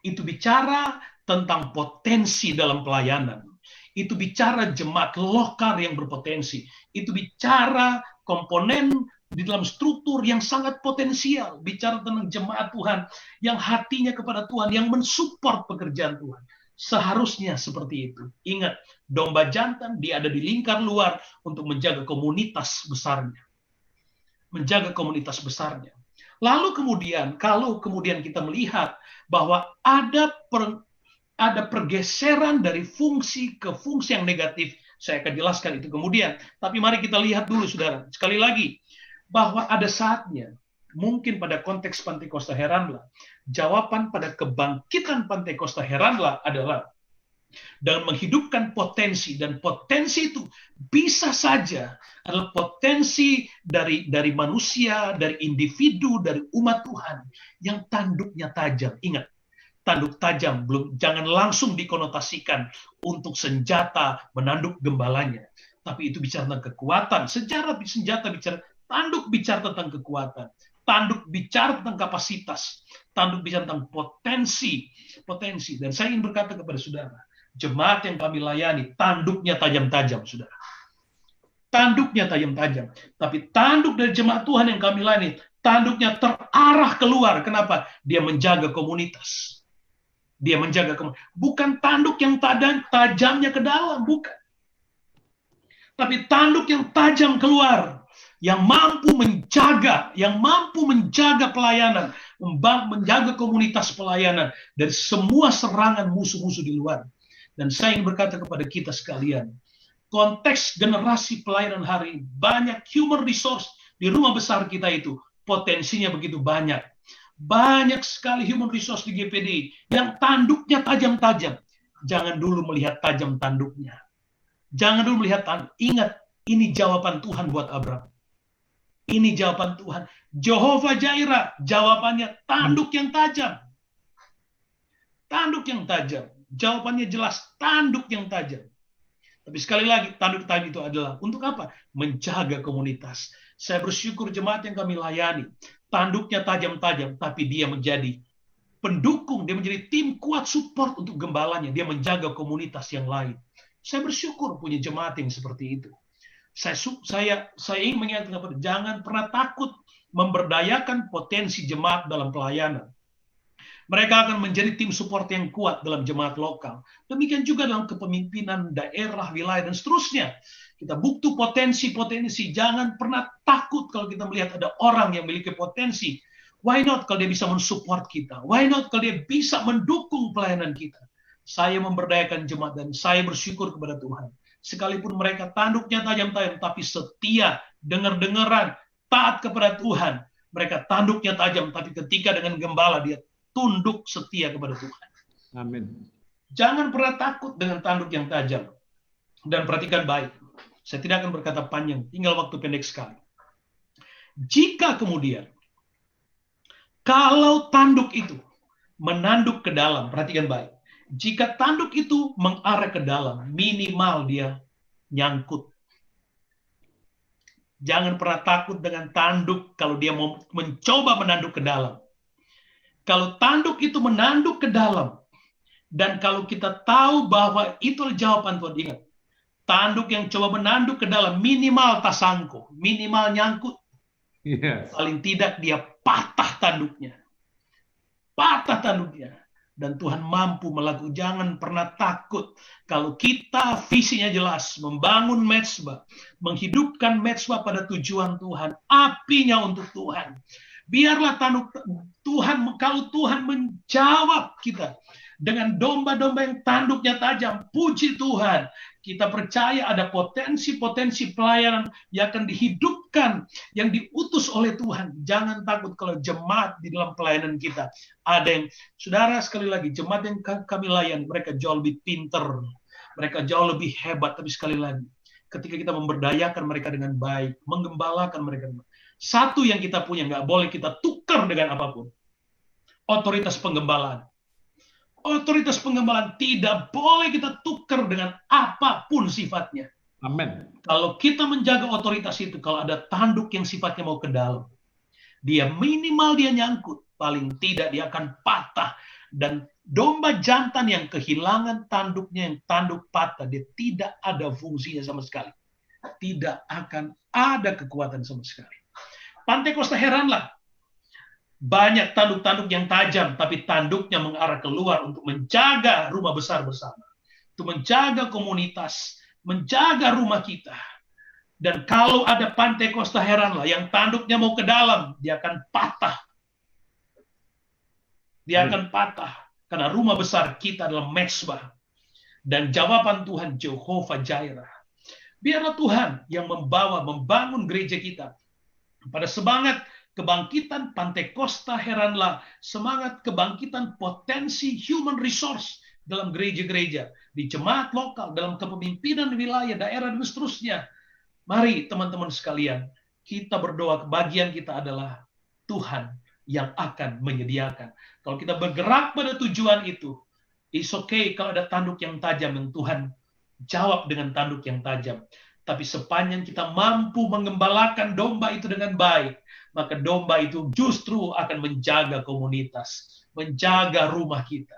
itu bicara tentang potensi dalam pelayanan. Itu bicara jemaat lokal yang berpotensi. Itu bicara komponen di dalam struktur yang sangat potensial. Bicara tentang jemaat Tuhan yang hatinya kepada Tuhan, yang mensupport pekerjaan Tuhan. Seharusnya seperti itu. Ingat, domba jantan dia ada di lingkar luar untuk menjaga komunitas besarnya. Menjaga komunitas besarnya. Lalu kemudian, kalau kemudian kita melihat bahwa ada ada pergeseran dari fungsi ke fungsi yang negatif. Saya akan jelaskan itu kemudian. Tapi mari kita lihat dulu, saudara. Sekali lagi, bahwa ada saatnya, mungkin pada konteks Pantekosta Heranlah, jawaban pada kebangkitan Pantekosta Heranlah adalah dengan menghidupkan potensi, dan potensi itu bisa saja adalah potensi dari manusia, dari individu, dari umat Tuhan yang tanduknya tajam. Ingat, tanduk tajam jangan langsung dikonotasikan untuk senjata menanduk gembalanya, tapi itu bicara tentang kekuatan. Senjata bicara, tanduk bicara tentang kekuatan, tanduk bicara tentang kapasitas, tanduk bicara tentang potensi. Dan saya ingin berkata kepada saudara, jemaat yang kami layani, tanduknya tajam-tajam, saudara. Tanduknya tajam-tajam. Tapi tanduk dari jemaat Tuhan yang kami layani, tanduknya terarah keluar. Kenapa? Dia menjaga komunitas. Dia menjaga komunitas. Bukan tanduk yang tajamnya ke dalam, bukan. Tapi tanduk yang tajam keluar, yang mampu menjaga pelayanan, menjaga komunitas pelayanan dari semua serangan musuh-musuh di luar. Dan saya ingin berkata kepada kita sekalian, konteks generasi pelayanan hari ini, banyak human resource di rumah besar kita itu, potensinya begitu banyak. Banyak sekali human resource di GPD yang tanduknya tajam-tajam. Jangan dulu melihat tajam tanduknya. Jangan dulu melihat tanduk. Ingat, ini jawaban Tuhan buat Abraham. Ini jawaban Tuhan. Jehovah Jireh, jawabannya tanduk yang tajam. Tanduk yang tajam. Jawabannya jelas, tanduk yang tajam. Tapi sekali lagi, tanduk tajam itu adalah untuk apa? Menjaga komunitas. Saya bersyukur jemaat yang kami layani, tanduknya tajam-tajam, tapi dia menjadi pendukung, dia menjadi tim kuat support untuk gembalanya, dia menjaga komunitas yang lain. Saya bersyukur punya jemaat yang seperti itu. Saya ingin mengingatkan kepada, jangan pernah takut memberdayakan potensi jemaat dalam pelayanan. Mereka akan menjadi tim support yang kuat dalam jemaat lokal. Demikian juga dalam kepemimpinan daerah, wilayah, dan seterusnya. Kita butuh potensi-potensi. Jangan pernah takut kalau kita melihat ada orang yang memiliki potensi. Why not kalau dia bisa mensupport kita? Why not kalau dia bisa mendukung pelayanan kita? Saya memberdayakan jemaat dan saya bersyukur kepada Tuhan. Sekalipun mereka tanduknya tajam-tajam, tapi setia, dengar-dengaran, taat kepada Tuhan. Mereka tanduknya tajam, tapi ketika dengan gembala dia tunduk setia kepada Tuhan. Amin. Jangan pernah takut dengan tanduk yang tajam. Dan perhatikan baik. Saya tidak akan berkata panjang, tinggal waktu pendek sekali. Jika kemudian, kalau tanduk itu menanduk ke dalam, perhatikan baik. Jika tanduk itu mengarah ke dalam, minimal dia nyangkut. Jangan pernah takut dengan tanduk kalau dia mau mencoba menanduk ke dalam. Kalau tanduk itu menanduk ke dalam, dan kalau kita tahu bahwa itu jawaban Tuhan, ingat, tanduk yang coba menanduk ke dalam minimal tasangko, minimal nyangkut. Paling tidak dia patah tanduknya. Patah tanduknya. Dan Tuhan mampu melakukan. Jangan pernah takut. Kalau kita visinya jelas, membangun mezbah, menghidupkan mezbah pada tujuan Tuhan, apinya untuk Tuhan. Biarlah tanduk Tuhan, kalau Tuhan menjawab kita dengan domba-domba yang tanduknya tajam, puji Tuhan. Kita percaya ada potensi-potensi pelayanan yang akan dihidupkan, yang diutus oleh Tuhan. Jangan takut kalau jemaat di dalam pelayanan kita. Ada yang, saudara sekali lagi, jemaat yang kami layani, mereka jauh lebih pinter, mereka jauh lebih hebat. Tapi sekali lagi, ketika kita memberdayakan mereka dengan baik, menggembalakan mereka dengan baik, satu yang kita punya, nggak boleh kita tukar dengan apapun. Otoritas penggembalaan. Otoritas penggembalaan tidak boleh kita tukar dengan apapun sifatnya. Amin. Kalau kita menjaga otoritas itu, kalau ada tanduk yang sifatnya mau ke dalam, dia minimal dia nyangkut, paling tidak dia akan patah. Dan domba jantan yang kehilangan tanduknya, yang tanduk patah, dia tidak ada fungsinya sama sekali. Tidak akan ada kekuatan sama sekali. Pantekosta heranlah. Banyak tanduk-tanduk yang tajam, tapi tanduknya mengarah keluar untuk menjaga rumah besar bersama. Untuk menjaga komunitas, menjaga rumah kita. Dan kalau ada Pantekosta heranlah, yang tanduknya mau ke dalam, dia akan patah. Dia akan patah. Karena rumah besar kita adalah mezbah. Dan jawaban Tuhan Jehovah Jireh. Biarlah Tuhan yang membangun gereja kita pada semangat kebangkitan Pantekosta heranlah, semangat kebangkitan potensi human resource dalam gereja-gereja, di jemaat lokal, dalam kepemimpinan wilayah, daerah, dan seterusnya. Mari teman-teman sekalian, kita berdoa, kebahagiaan kita adalah Tuhan yang akan menyediakan. Kalau kita bergerak pada tujuan itu, it's okay kalau ada tanduk yang tajam yang Tuhan jawab dengan tanduk yang tajam. Tapi sepanjang kita mampu mengembalakan domba itu dengan baik, maka domba itu justru akan menjaga komunitas, menjaga rumah kita,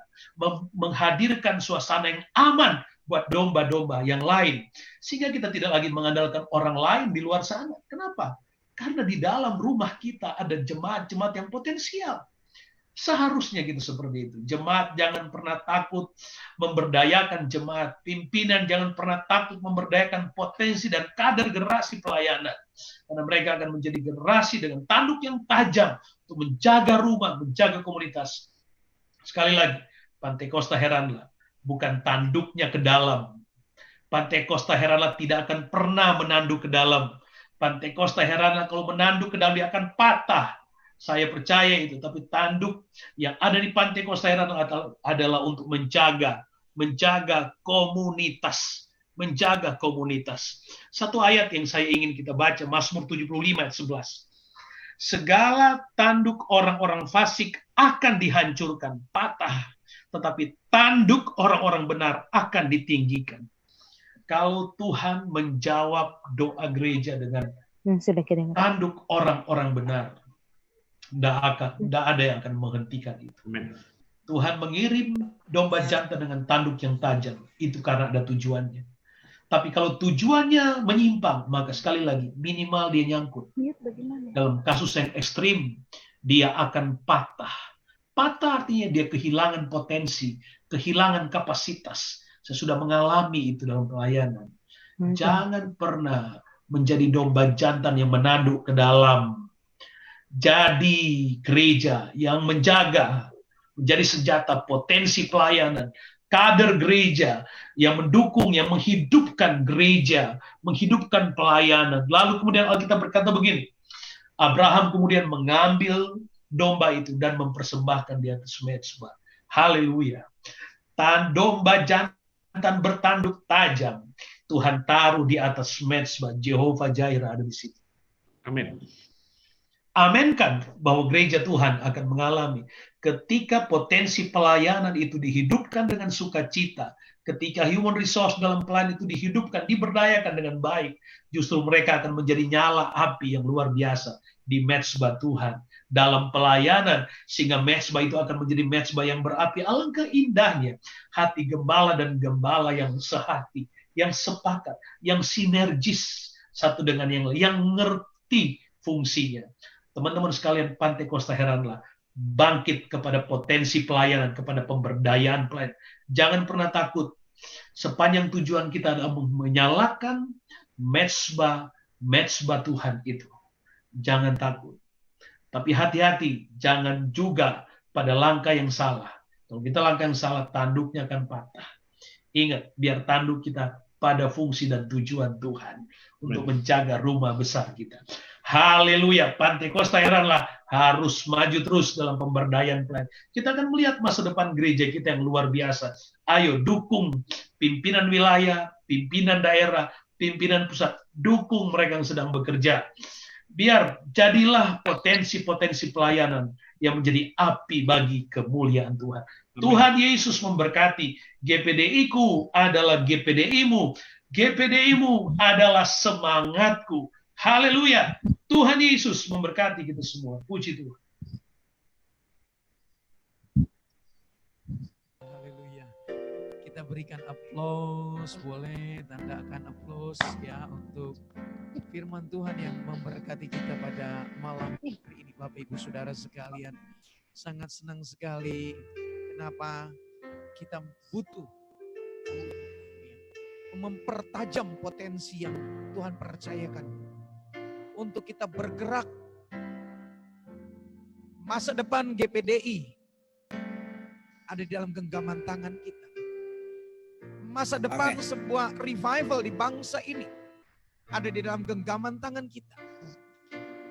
menghadirkan suasana yang aman buat domba-domba yang lain. Sehingga kita tidak lagi mengandalkan orang lain di luar sana. Kenapa? Karena di dalam rumah kita ada jemaat-jemaat yang potensial. Seharusnya gitu seperti itu. Jemaat jangan pernah takut memberdayakan jemaat. Pimpinan jangan pernah takut memberdayakan potensi dan kader generasi pelayanan. Karena mereka akan menjadi generasi dengan tanduk yang tajam untuk menjaga rumah, menjaga komunitas. Sekali lagi, Pantekosta heranlah. Bukan tanduknya ke dalam. Pantekosta heranlah tidak akan pernah menanduk ke dalam. Pantekosta heranlah kalau menanduk ke dalam dia akan patah. Saya percaya itu, tapi tanduk yang ada di Pantekosta heranlah adalah untuk menjaga komunitas, menjaga komunitas. Satu ayat yang saya ingin kita baca, Mazmur 75 ayat 11. Segala tanduk orang-orang fasik akan dihancurkan, patah, tetapi tanduk orang-orang benar akan ditinggikan. Kalau Tuhan menjawab doa gereja dengan tanduk orang-orang benar, tidak ada yang akan menghentikan itu. Amen. Tuhan mengirim domba jantan dengan tanduk yang tajam, itu karena ada tujuannya. Tapi kalau tujuannya menyimpang, maka sekali lagi minimal dia nyangkut. Dalam kasus yang ekstrim, dia akan patah. Patah artinya dia kehilangan potensi, kehilangan kapasitas. Saya sudah mengalami itu dalam pelayanan. Jangan pernah menjadi domba jantan yang menanduk ke dalam. Jadi gereja yang menjaga, menjadi senjata potensi pelayanan, kader gereja yang mendukung, yang menghidupkan gereja, menghidupkan pelayanan. Lalu kemudian Alkitab berkata begini, Abraham kemudian mengambil domba itu dan mempersembahkan di atas mezbah. Haleluya. Domba jantan bertanduk tajam, Tuhan taruh di atas mezbah. Jehovah Jireh ada di situ. Amin. Aminkan bahwa gereja Tuhan akan mengalami ketika potensi pelayanan itu dihidupkan dengan sukacita, ketika human resource dalam pelayanan itu dihidupkan, diberdayakan dengan baik, justru mereka akan menjadi nyala api yang luar biasa di mezbah Tuhan dalam pelayanan, sehingga mezbah itu akan menjadi mezbah yang berapi. Alangkah indahnya hati gembala dan gembala yang sehati, yang sepakat, yang sinergis satu dengan yang lain, yang ngerti fungsinya. Teman-teman sekalian, Pantekosta heranlah, bangkit kepada potensi pelayanan, kepada pemberdayaan pelayanan. Jangan pernah takut. Sepanjang tujuan kita adalah menyalakan mezbah Tuhan itu. Jangan takut. Tapi hati-hati, jangan juga pada langkah yang salah. Kalau kita langkah yang salah, tanduknya akan patah. Ingat, biar tanduk kita pada fungsi dan tujuan Tuhan untuk menjaga rumah besar kita. Haleluya, Pantekosta heranlah harus maju terus dalam pemberdayaan pelayanan. Kita akan melihat masa depan gereja kita yang luar biasa. Ayo dukung pimpinan wilayah, pimpinan daerah, pimpinan pusat, dukung mereka yang sedang bekerja. Biar jadilah potensi-potensi pelayanan yang menjadi api bagi kemuliaan Tuhan. Amin. Tuhan Yesus memberkati. GPDI-ku adalah GPDI-mu. GPDI-mu adalah semangatku. Haleluya. Tuhan Yesus memberkati kita semua. Puji Tuhan. Haleluya. Kita berikan aplaus, boleh tandakan aplaus ya untuk firman Tuhan yang memberkati kita pada malam hari ini, Bapak Ibu Saudara sekalian. Sangat senang sekali. Kenapa kita butuh mempertajam potensi yang Tuhan percayakan untuk kita bergerak. Masa depan GPDI ada di dalam genggaman tangan kita. Masa depan sebuah revival di bangsa ini ada di dalam genggaman tangan kita.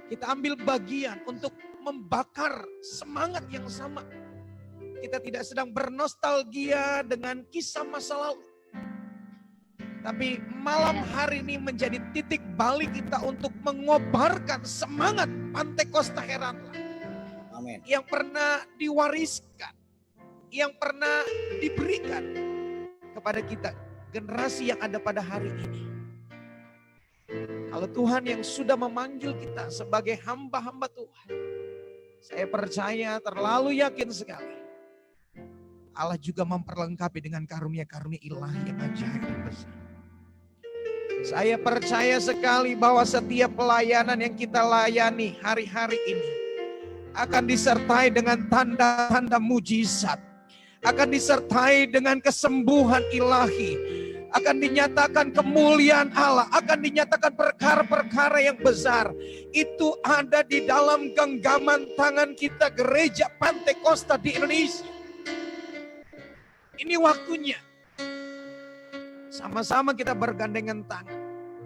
Kita ambil bagian untuk membakar semangat yang sama. Kita tidak sedang bernostalgia dengan kisah masa lalu. Tapi malam hari ini menjadi titik balik kita untuk mengobarkan semangat Pantekosta Heranlah. Amin. Yang pernah diwariskan, yang pernah diberikan kepada kita, generasi yang ada pada hari ini. Kalau Tuhan yang sudah memanggil kita sebagai hamba-hamba Tuhan, saya percaya, terlalu yakin sekali, Allah juga memperlengkapi dengan karunia-karunia ilahi yang ajaib dan besar. Saya percaya sekali bahwa setiap pelayanan yang kita layani hari-hari ini akan disertai dengan tanda-tanda mujizat, akan disertai dengan kesembuhan ilahi, akan dinyatakan kemuliaan Allah, akan dinyatakan perkara-perkara yang besar. Itu ada di dalam genggaman tangan kita, Gereja Pantekosta di Indonesia. Ini waktunya. Sama-sama kita bergandengan tangan.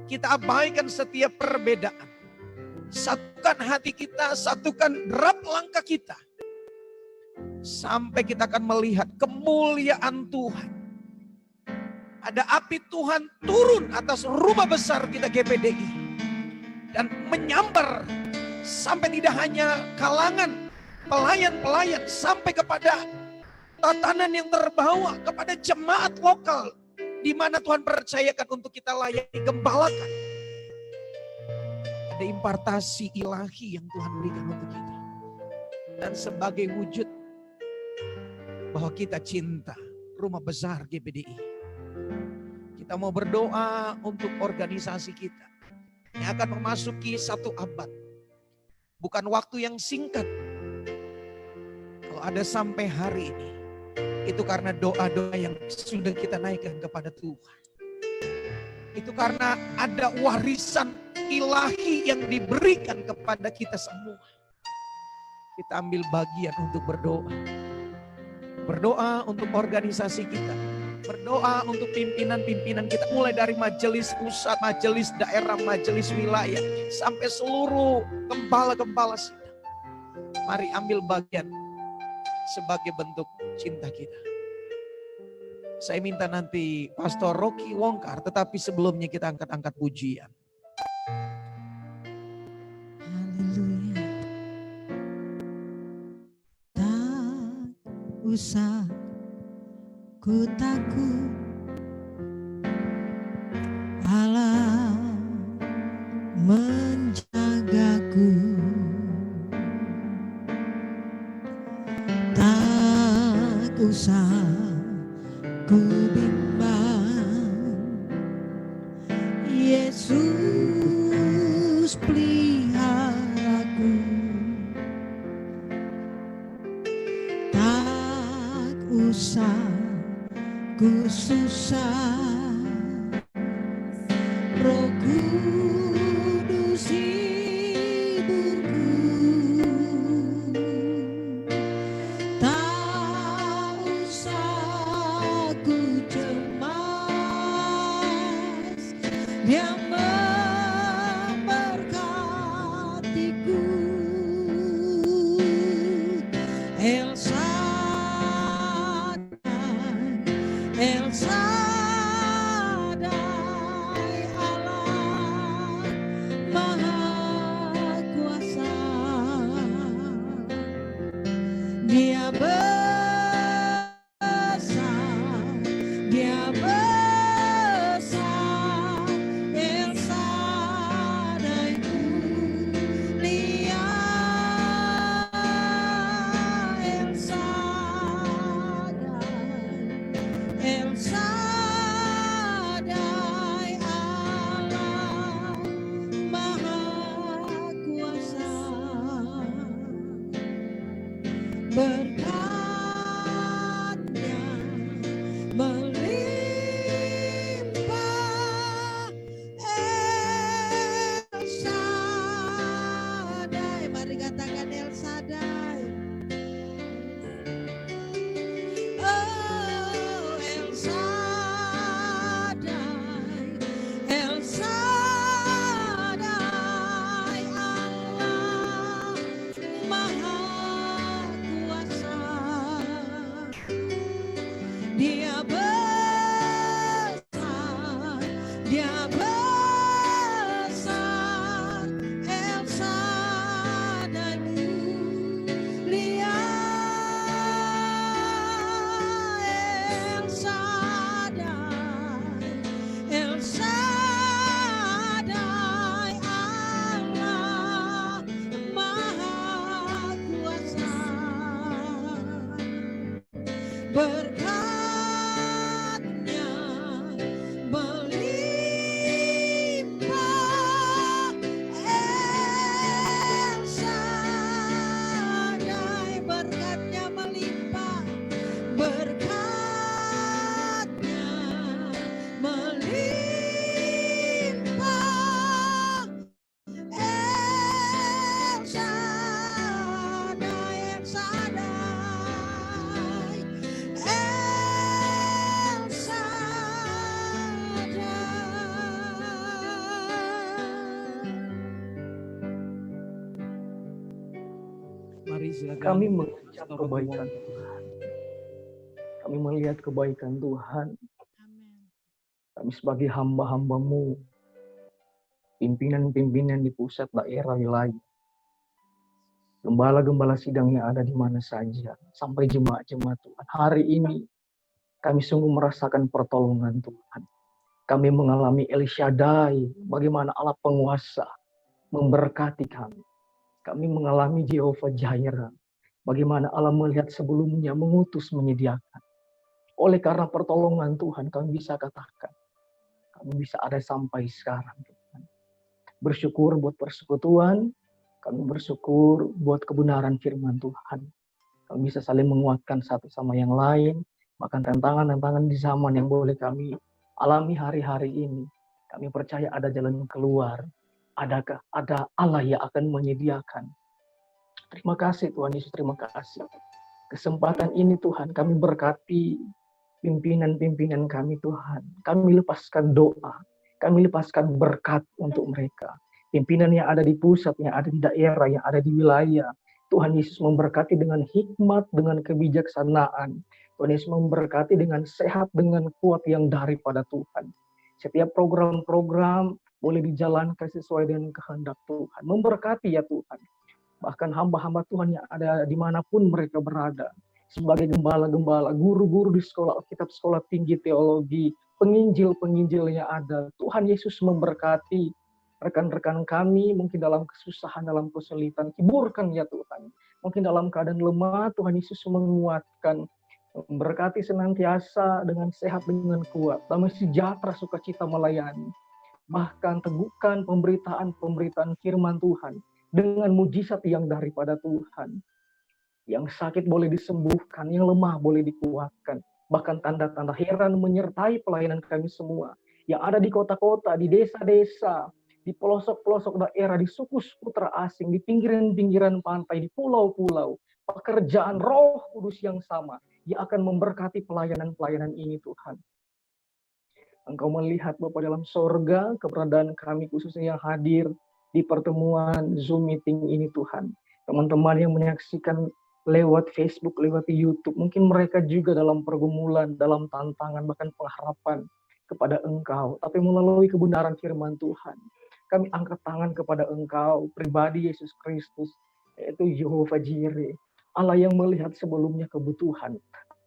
Kita abaikan setiap perbedaan. Satukan hati kita, satukan derap langkah kita. Sampai kita akan melihat kemuliaan Tuhan. Ada api Tuhan turun atas rumah besar kita GPDI. Dan menyambar sampai tidak hanya kalangan pelayan-pelayan, sampai kepada tatanan yang terbawa, kepada jemaat lokal di mana Tuhan percayakan untuk kita layani, gembalakan. Ada impartasi ilahi yang Tuhan berikan untuk kita. Dan sebagai wujud bahwa kita cinta rumah besar GPDI, kita mau berdoa untuk organisasi kita yang akan memasuki 1 abad. Bukan waktu yang singkat. Kalau ada sampai hari ini, itu karena doa-doa yang sudah kita naikkan kepada Tuhan. Itu karena ada warisan ilahi yang diberikan kepada kita semua. Kita ambil bagian untuk berdoa. Berdoa untuk organisasi kita. Berdoa untuk pimpinan-pimpinan kita. Mulai dari majelis pusat, majelis daerah, majelis wilayah. Sampai seluruh gembala-gembala sidang. Mari ambil bagian sebagai bentuk cinta kita. Saya minta nanti Pastor Rocky Wongkar, tetapi sebelumnya kita angkat-angkat pujian. Haleluya. Tak usah ku takut, Allah menjagaku. Tak usah ku bimbang, Yesus peliharaku. Tak usah ku susah, Roh Kudus hiburku. Tak usah ku cemas, Dia memberkatiku. El Shaddai, Allah Maha Kuasa. Dia besar, Dia besar, El Shaddai mulia, El Shaddai, El Shaddai, Allah Maha Kuasa. Berkati berkatnya melimpah, El Shaddai, berkatnya melimpah, berkatnya melimpah, El Shaddai, El Shaddai, El Shaddai. Mari silakan. Kami mengucap Stop kebaikan waktu. Tuhan. Kami melihat kebaikan Tuhan. Amin. Kami sebagai hamba-hamba-Mu, pimpinan-pimpinan di pusat daerah wilayah, gembala-gembala sidang yang ada di mana saja, sampai jemaat-jemaat Tuhan. Hari ini kami sungguh merasakan pertolongan Tuhan. Kami mengalami El Shaddai, bagaimana Allah penguasa memberkati kami. Kami mengalami Jehovah Jireh, bagaimana Allah melihat sebelumnya mengutus menyediakan. Oleh karena pertolongan Tuhan, kami bisa katakan, kami bisa ada sampai sekarang Tuhan. Bersyukur buat persekutuan, kami bersyukur buat kebenaran firman Tuhan. Kami bisa saling menguatkan satu sama yang lain, bahkan tantangan-tantangan di zaman yang boleh kami alami hari-hari ini. Kami percaya ada jalan keluar, ada Allah yang akan menyediakan. Terima kasih Tuhan Yesus, terima kasih. Kesempatan ini Tuhan, kami berkati pimpinan-pimpinan kami Tuhan. Kami lepaskan doa, kami lepaskan berkat untuk mereka. Pimpinan yang ada di pusat, yang ada di daerah, yang ada di wilayah. Tuhan Yesus memberkati dengan hikmat, dengan kebijaksanaan. Tuhan Yesus memberkati dengan sehat, dengan kuat yang daripada Tuhan. Setiap program-program boleh dijalankan sesuai dengan kehendak Tuhan. Memberkati ya Tuhan. Bahkan hamba-hamba Tuhan yang ada dimanapun mereka berada. Sebagai gembala-gembala, guru-guru di sekolah Alkitab, sekolah tinggi teologi, penginjil-penginjil yang ada. Tuhan Yesus memberkati rekan-rekan kami, mungkin dalam kesusahan, dalam kesulitan. Hiburkan ya Tuhan. Mungkin dalam keadaan lemah, Tuhan Yesus menguatkan. Memberkati senantiasa dengan sehat, dengan kuat. Damai sejahtera, sukacita melayani. Bahkan teguhkan pemberitaan firman Tuhan dengan mujizat yang daripada Tuhan. Yang sakit boleh disembuhkan, yang lemah boleh dikuatkan. Bahkan tanda-tanda heran menyertai pelayanan kami semua. Yang ada di kota-kota, di desa-desa, di pelosok-pelosok daerah, di suku-suku terasing, di pinggiran-pinggiran pantai, di pulau-pulau. Pekerjaan Roh Kudus yang sama, yang akan memberkati pelayanan-pelayanan ini Tuhan. Engkau melihat Bapa dalam sorga, keberadaan kami khususnya yang hadir di pertemuan Zoom meeting ini Tuhan. Teman-teman yang menyaksikan lewat Facebook, lewat YouTube, mungkin mereka juga dalam pergumulan, dalam tantangan, bahkan pengharapan kepada Engkau. Tapi melalui kebenaran firman Tuhan, kami angkat tangan kepada Engkau, pribadi Yesus Kristus, yaitu Jehovah Jireh, Allah yang melihat sebelumnya kebutuhan,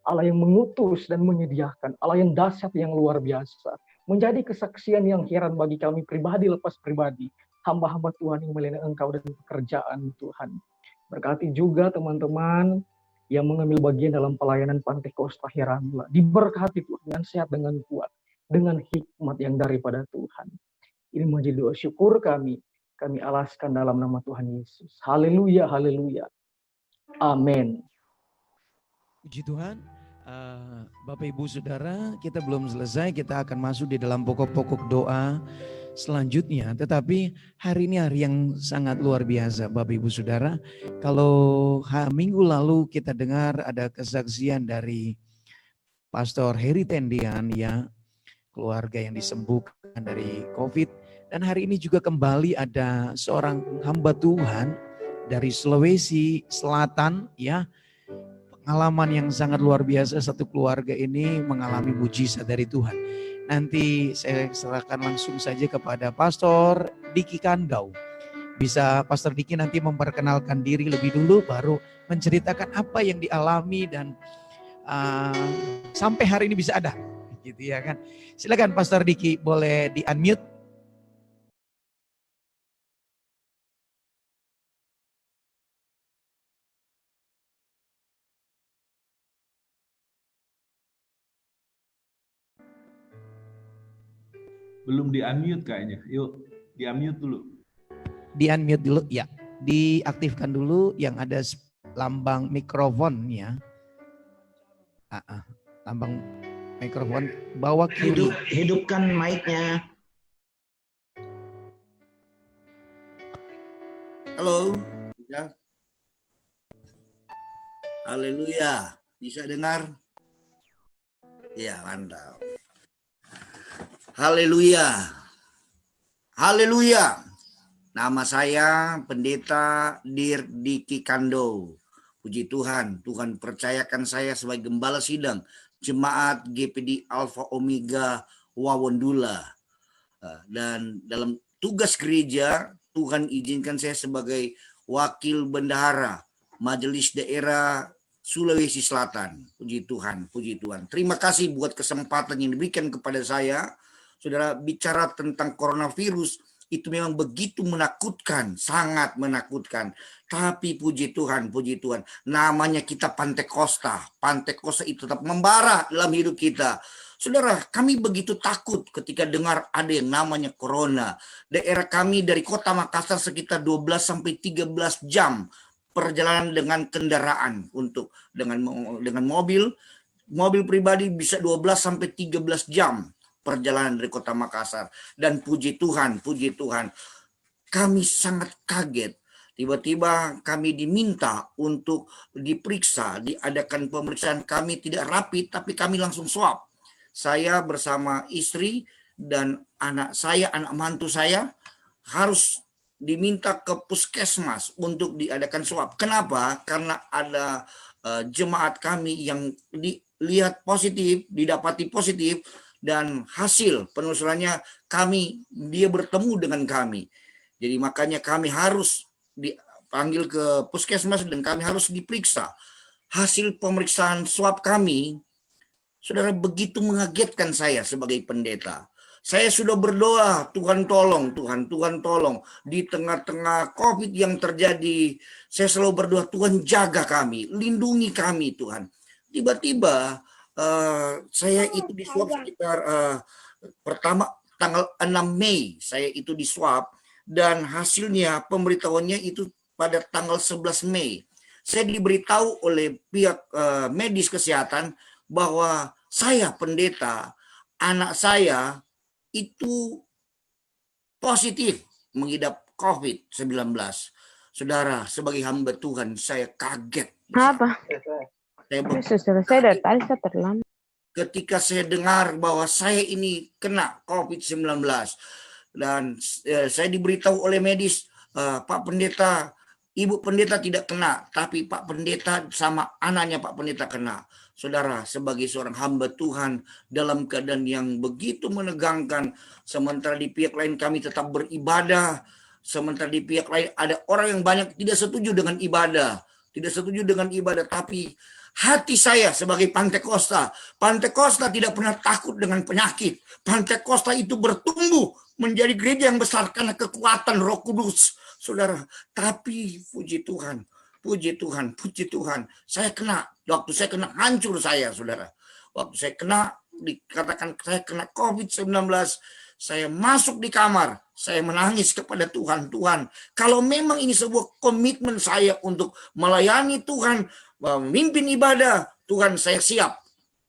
Allah yang mengutus dan menyediakan, Allah yang dahsyat yang luar biasa, menjadi kesaksian yang heran bagi kami pribadi lepas pribadi, hamba-hamba Tuhan yang melayani Engkau dan pekerjaan Tuhan. Berkati juga teman-teman yang mengambil bagian dalam pelayanan Pantai Kosta Heranlah. Diberkati Tuhan dengan sehat, dengan kuat, dengan hikmat yang daripada Tuhan. Ini menjadi doa syukur kami alaskan dalam nama Tuhan Yesus. Haleluya, haleluya. Amin. Puji Tuhan. Bapak Ibu Saudara, kita belum selesai, kita akan masuk di dalam pokok-pokok doa selanjutnya. Tetapi hari ini hari yang sangat luar biasa Bapak Ibu Saudara. Kalau minggu lalu kita dengar ada kesaksian dari Pastor Heri Tendian ya, keluarga yang disembuhkan dari COVID. Dan hari ini juga kembali ada seorang hamba Tuhan dari Sulawesi Selatan ya. Pengalaman yang sangat luar biasa, satu keluarga ini mengalami mujizat dari Tuhan. Nanti saya serahkan langsung saja kepada Pastor Diki Kandau. Bisa Pastor Diki nanti memperkenalkan diri lebih dulu, baru menceritakan apa yang dialami dan sampai hari ini bisa ada. Gitu ya kan. Silakan Pastor Diki, boleh di-unmute. Belum di-unmute kayaknya. Yuk, di-unmute dulu. Di-unmute dulu, ya. Diaktifkan dulu yang ada lambang mikrofon ya. Lambang mikrofon bawah kiri. Hidupkan mic-nya. Halo. Ya. Haleluya. Bisa dengar? Ya, mantap. Haleluya. Haleluya. Nama saya Pendeta Dir Diki Kando. Puji Tuhan, Tuhan percayakan saya sebagai gembala sidang Jemaat GPD Alpha Omega Wawondula. Dan dalam tugas gereja, Tuhan izinkan saya sebagai wakil bendahara Majelis Daerah Sulawesi Selatan. Puji Tuhan, puji Tuhan. Terima kasih buat kesempatan yang diberikan kepada saya. Saudara, bicara tentang coronavirus itu memang begitu menakutkan, sangat menakutkan. Tapi puji Tuhan, namanya kita Pantekosta. Pantekosta itu tetap membara dalam hidup kita. Saudara, kami begitu takut ketika dengar ada yang namanya corona. Daerah kami dari kota Makassar sekitar 12-13 jam perjalanan dengan kendaraan dengan mobil pribadi bisa 12-13 jam perjalanan dari kota Makassar. Dan puji Tuhan, kami sangat kaget. Tiba-tiba kami diminta untuk diperiksa, diadakan pemeriksaan. Kami tidak rapi, tapi kami langsung swab. Saya bersama istri dan anak mantu saya harus diminta ke puskesmas untuk diadakan swab. Kenapa? Karena ada jemaat kami yang didapati positif, dan hasil penelusurannya dia bertemu dengan kami. Jadi makanya kami harus dipanggil ke puskesmas dan kami harus diperiksa. Hasil pemeriksaan swab kami, saudara, begitu mengagetkan saya sebagai pendeta. Saya sudah berdoa, Tuhan tolong. Di tengah-tengah COVID yang terjadi, saya selalu berdoa, Tuhan jaga kami, lindungi kami Tuhan. Tiba-tiba saya itu diswab sekitar pertama tanggal 6 Mei saya itu diswab, dan hasilnya pemberitahuannya itu pada tanggal 11 Mei. Saya diberitahu oleh pihak medis kesehatan bahwa saya pendeta, anak saya itu positif mengidap COVID-19. Saudara, sebagai hamba Tuhan saya kaget. Apa? Selesai dari tadi saya terlambat. Ketika saya dengar bahwa saya ini kena COVID-19 dan saya diberitahu oleh medis, Pak Pendeta, Ibu Pendeta tidak kena, tapi Pak Pendeta sama anaknya Pak Pendeta kena. Saudara, sebagai seorang hamba Tuhan dalam keadaan yang begitu menegangkan, sementara di pihak lain kami tetap beribadah, sementara di pihak lain ada orang yang banyak tidak setuju dengan ibadah, tapi hati saya sebagai Pantekosta tidak pernah takut dengan penyakit. Pantekosta itu bertumbuh menjadi gereja yang besar karena kekuatan Roh Kudus, saudara. Tapi puji Tuhan, waktu saya kena hancur saya, saudara. Waktu saya dikatakan saya kena COVID-19, saya masuk di kamar, saya menangis kepada Tuhan. Tuhan, kalau memang ini sebuah komitmen saya untuk melayani Tuhan, memimpin ibadah, Tuhan saya siap.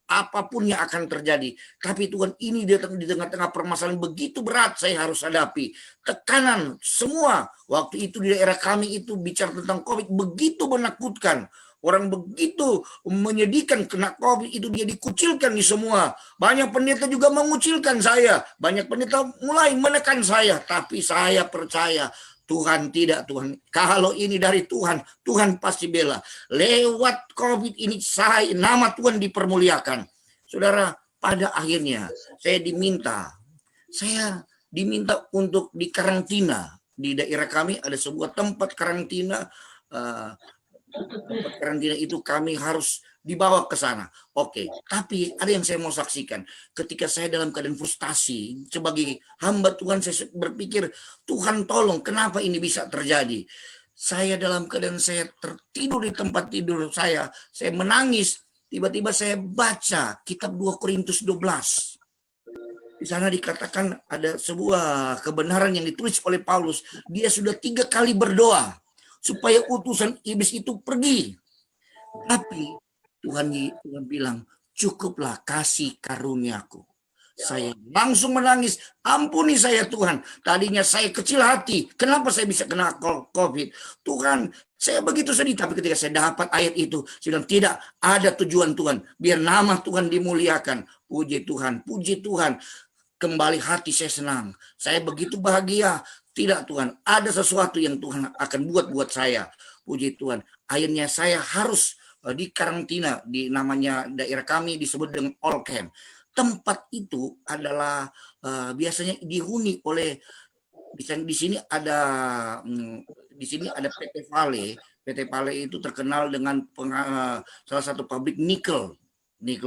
Apapun yang akan terjadi. Tapi Tuhan, ini di tengah-tengah permasalahan begitu berat saya harus hadapi. Tekanan semua. Waktu itu di daerah kami itu bicara tentang COVID begitu menakutkan. Orang begitu menyedihkan kena COVID itu, dia dikucilkan di semua. Banyak pendeta juga mengucilkan saya. Banyak pendeta mulai menekan saya. Tapi saya percaya Tuhan tidak, Tuhan. Kalau ini dari Tuhan, Tuhan pasti bela. Lewat COVID ini nama Tuhan dipermuliakan. Saudara, pada akhirnya saya diminta untuk dikarantina. Di daerah kami ada sebuah tempat karantina. Tempat karantina itu kami harus dibawa ke sana. Oke, tapi ada yang saya mau saksikan. Ketika saya dalam keadaan frustasi, sebagai hamba Tuhan saya berpikir, Tuhan tolong, kenapa ini bisa terjadi? Saya dalam keadaan saya tertidur di tempat tidur saya menangis. Tiba-tiba saya baca kitab 2 Korintus 12. Di sana dikatakan ada sebuah kebenaran yang ditulis oleh Paulus. Dia sudah 3 kali berdoa supaya utusan iblis itu pergi. Tapi Tuhan bilang, cukuplah kasih karuniaku. Saya langsung menangis, ampuni saya Tuhan. Tadinya saya kecil hati, kenapa saya bisa kena COVID? Tuhan, saya begitu sedih. Tapi ketika saya dapat ayat itu, saya bilang tidak ada tujuan Tuhan. Biar nama Tuhan dimuliakan. Puji Tuhan, puji Tuhan. Kembali hati saya senang. Saya begitu bahagia. Tidak Tuhan, ada sesuatu yang Tuhan akan buat saya. Puji Tuhan. Akhirnya saya harus di karantina, di namanya daerah kami disebut dengan All Camp. Tempat itu adalah biasanya dihuni oleh di sini ada PT Vale. PT Vale itu terkenal dengan salah satu pabrik nikel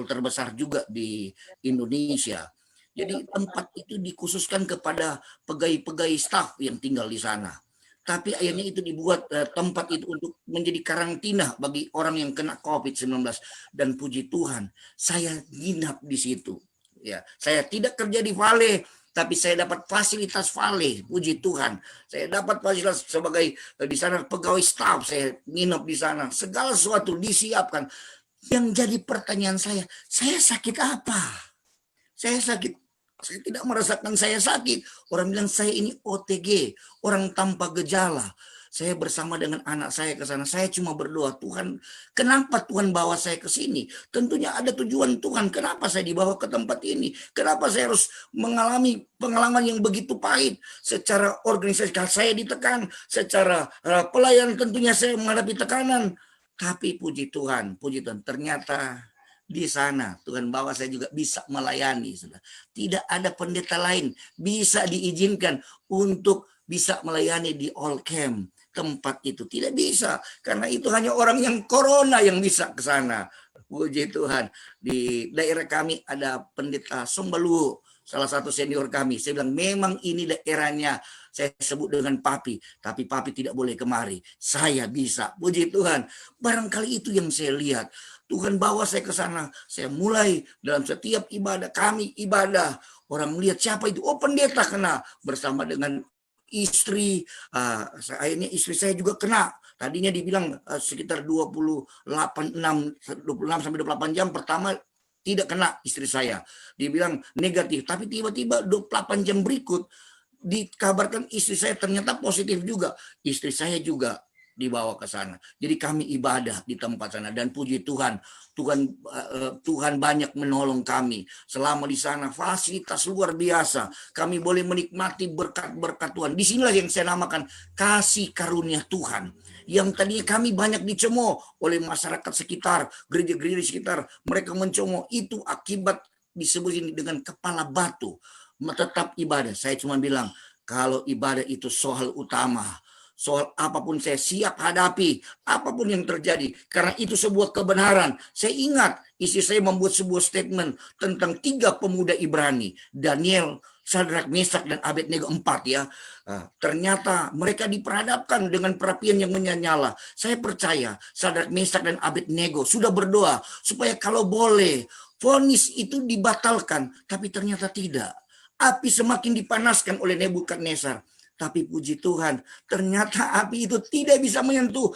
terbesar juga di Indonesia. Jadi tempat itu dikhususkan kepada pegawai-pegawai staf yang tinggal di sana. Tapi akhirnya itu dibuat tempat itu untuk menjadi karantina bagi orang yang kena COVID-19. Dan puji Tuhan, saya nginap di situ. Ya, saya tidak kerja di Vale, tapi saya dapat fasilitas Vale. Puji Tuhan, saya dapat fasilitas sebagai di sana pegawai staf. Saya nginap di sana. Segala sesuatu disiapkan. Yang jadi pertanyaan saya sakit apa? Saya sakit. Saya tidak merasakan saya sakit. Orang bilang saya ini OTG, orang tanpa gejala. Saya bersama dengan anak saya ke sana. Saya cuma berdoa, Tuhan, kenapa Tuhan bawa saya ke sini? Tentunya ada tujuan Tuhan. Kenapa saya dibawa ke tempat ini? Kenapa saya harus mengalami pengalaman yang begitu pahit? Secara organisasi saya ditekan, secara pelayanan tentunya saya menghadapi tekanan. Tapi puji Tuhan, ternyata di sana Tuhan bawa saya juga bisa melayani. Tidak ada pendeta lain bisa diizinkan untuk bisa melayani di All Camp tempat itu. Tidak bisa, karena itu hanya orang yang corona yang bisa ke sana. Puji Tuhan. Di daerah kami ada pendeta Sombalu, salah satu senior kami. Saya bilang memang ini daerahnya saya sebut dengan Papi, tapi Papi tidak boleh kemari. Saya bisa. Puji Tuhan. Barangkali itu yang saya lihat. Tuhan bawa saya ke sana. Saya mulai dalam setiap ibadah, kami ibadah. Orang melihat siapa itu? Oh, pendeta kena. Bersama dengan istri. Akhirnya istri saya juga kena. Tadinya dibilang sekitar 26 sampai 28 jam. Pertama tidak kena istri saya. Dibilang negatif. Tapi tiba-tiba 28 jam berikut dikabarkan istri saya ternyata positif juga. Istri saya juga dibawa ke sana. Jadi kami ibadah di tempat sana dan puji Tuhan, Tuhan banyak menolong kami. Selama di sana fasilitas luar biasa. Kami boleh menikmati berkat-berkat Tuhan. Di sinilah yang saya namakan kasih karunia Tuhan. Yang tadinya kami banyak dicemooh oleh masyarakat sekitar, gereja-gereja di sekitar, mereka mencemooh, itu akibat disebut ini dengan kepala batu. Tetap ibadah. Saya cuma bilang, kalau ibadah itu soal utama, soal apapun saya siap hadapi, apapun yang terjadi, karena itu sebuah kebenaran. Saya ingat istri saya membuat sebuah statement tentang 3 pemuda Ibrani, Daniel, Sadrak, Mesak, dan Abednego 4 ya. Ternyata mereka diperhadapkan dengan perapian yang menyala. Saya percaya Sadrak, Mesak, dan Abednego sudah berdoa supaya kalau boleh vonis itu dibatalkan, tapi ternyata tidak. Api semakin dipanaskan oleh Nebukadnezar. Tapi puji Tuhan, ternyata api itu tidak bisa menyentuh.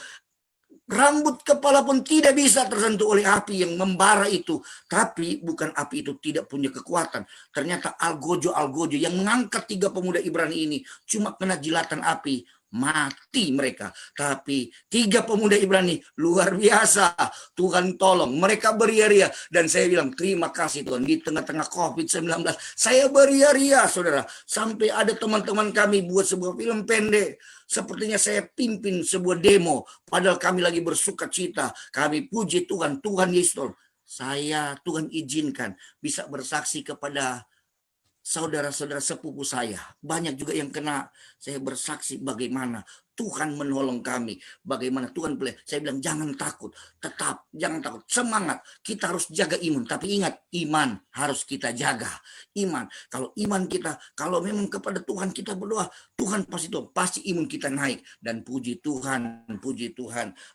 Rambut kepala pun tidak bisa tersentuh oleh api yang membara itu. Tapi bukan api itu tidak punya kekuatan. Ternyata algojo yang mengangkat 3 pemuda Ibrani ini cuma kena jilatan api. Mati mereka. Tapi 3 pemuda Ibrani luar biasa. Tuhan tolong. Mereka beria-ria. Dan saya bilang terima kasih Tuhan. Di tengah-tengah COVID-19. Saya beria-ria saudara. Sampai ada teman-teman kami buat sebuah film pendek. Sepertinya saya pimpin sebuah demo. Padahal kami lagi bersuka cita. Kami puji Tuhan. Tuhan Yesus. Tuhan izinkan bisa bersaksi kepada saudara-saudara sepupu saya. Banyak juga yang kena. Saya bersaksi bagaimana Tuhan menolong kami. Bagaimana Tuhan boleh? Saya bilang jangan takut, tetap jangan takut, semangat. Kita harus jaga imun. Tapi ingat, iman harus kita jaga. Iman. Kalau iman kita, kalau memang kepada Tuhan kita berdoa, Tuhan pasti imun kita naik. Dan puji Tuhan,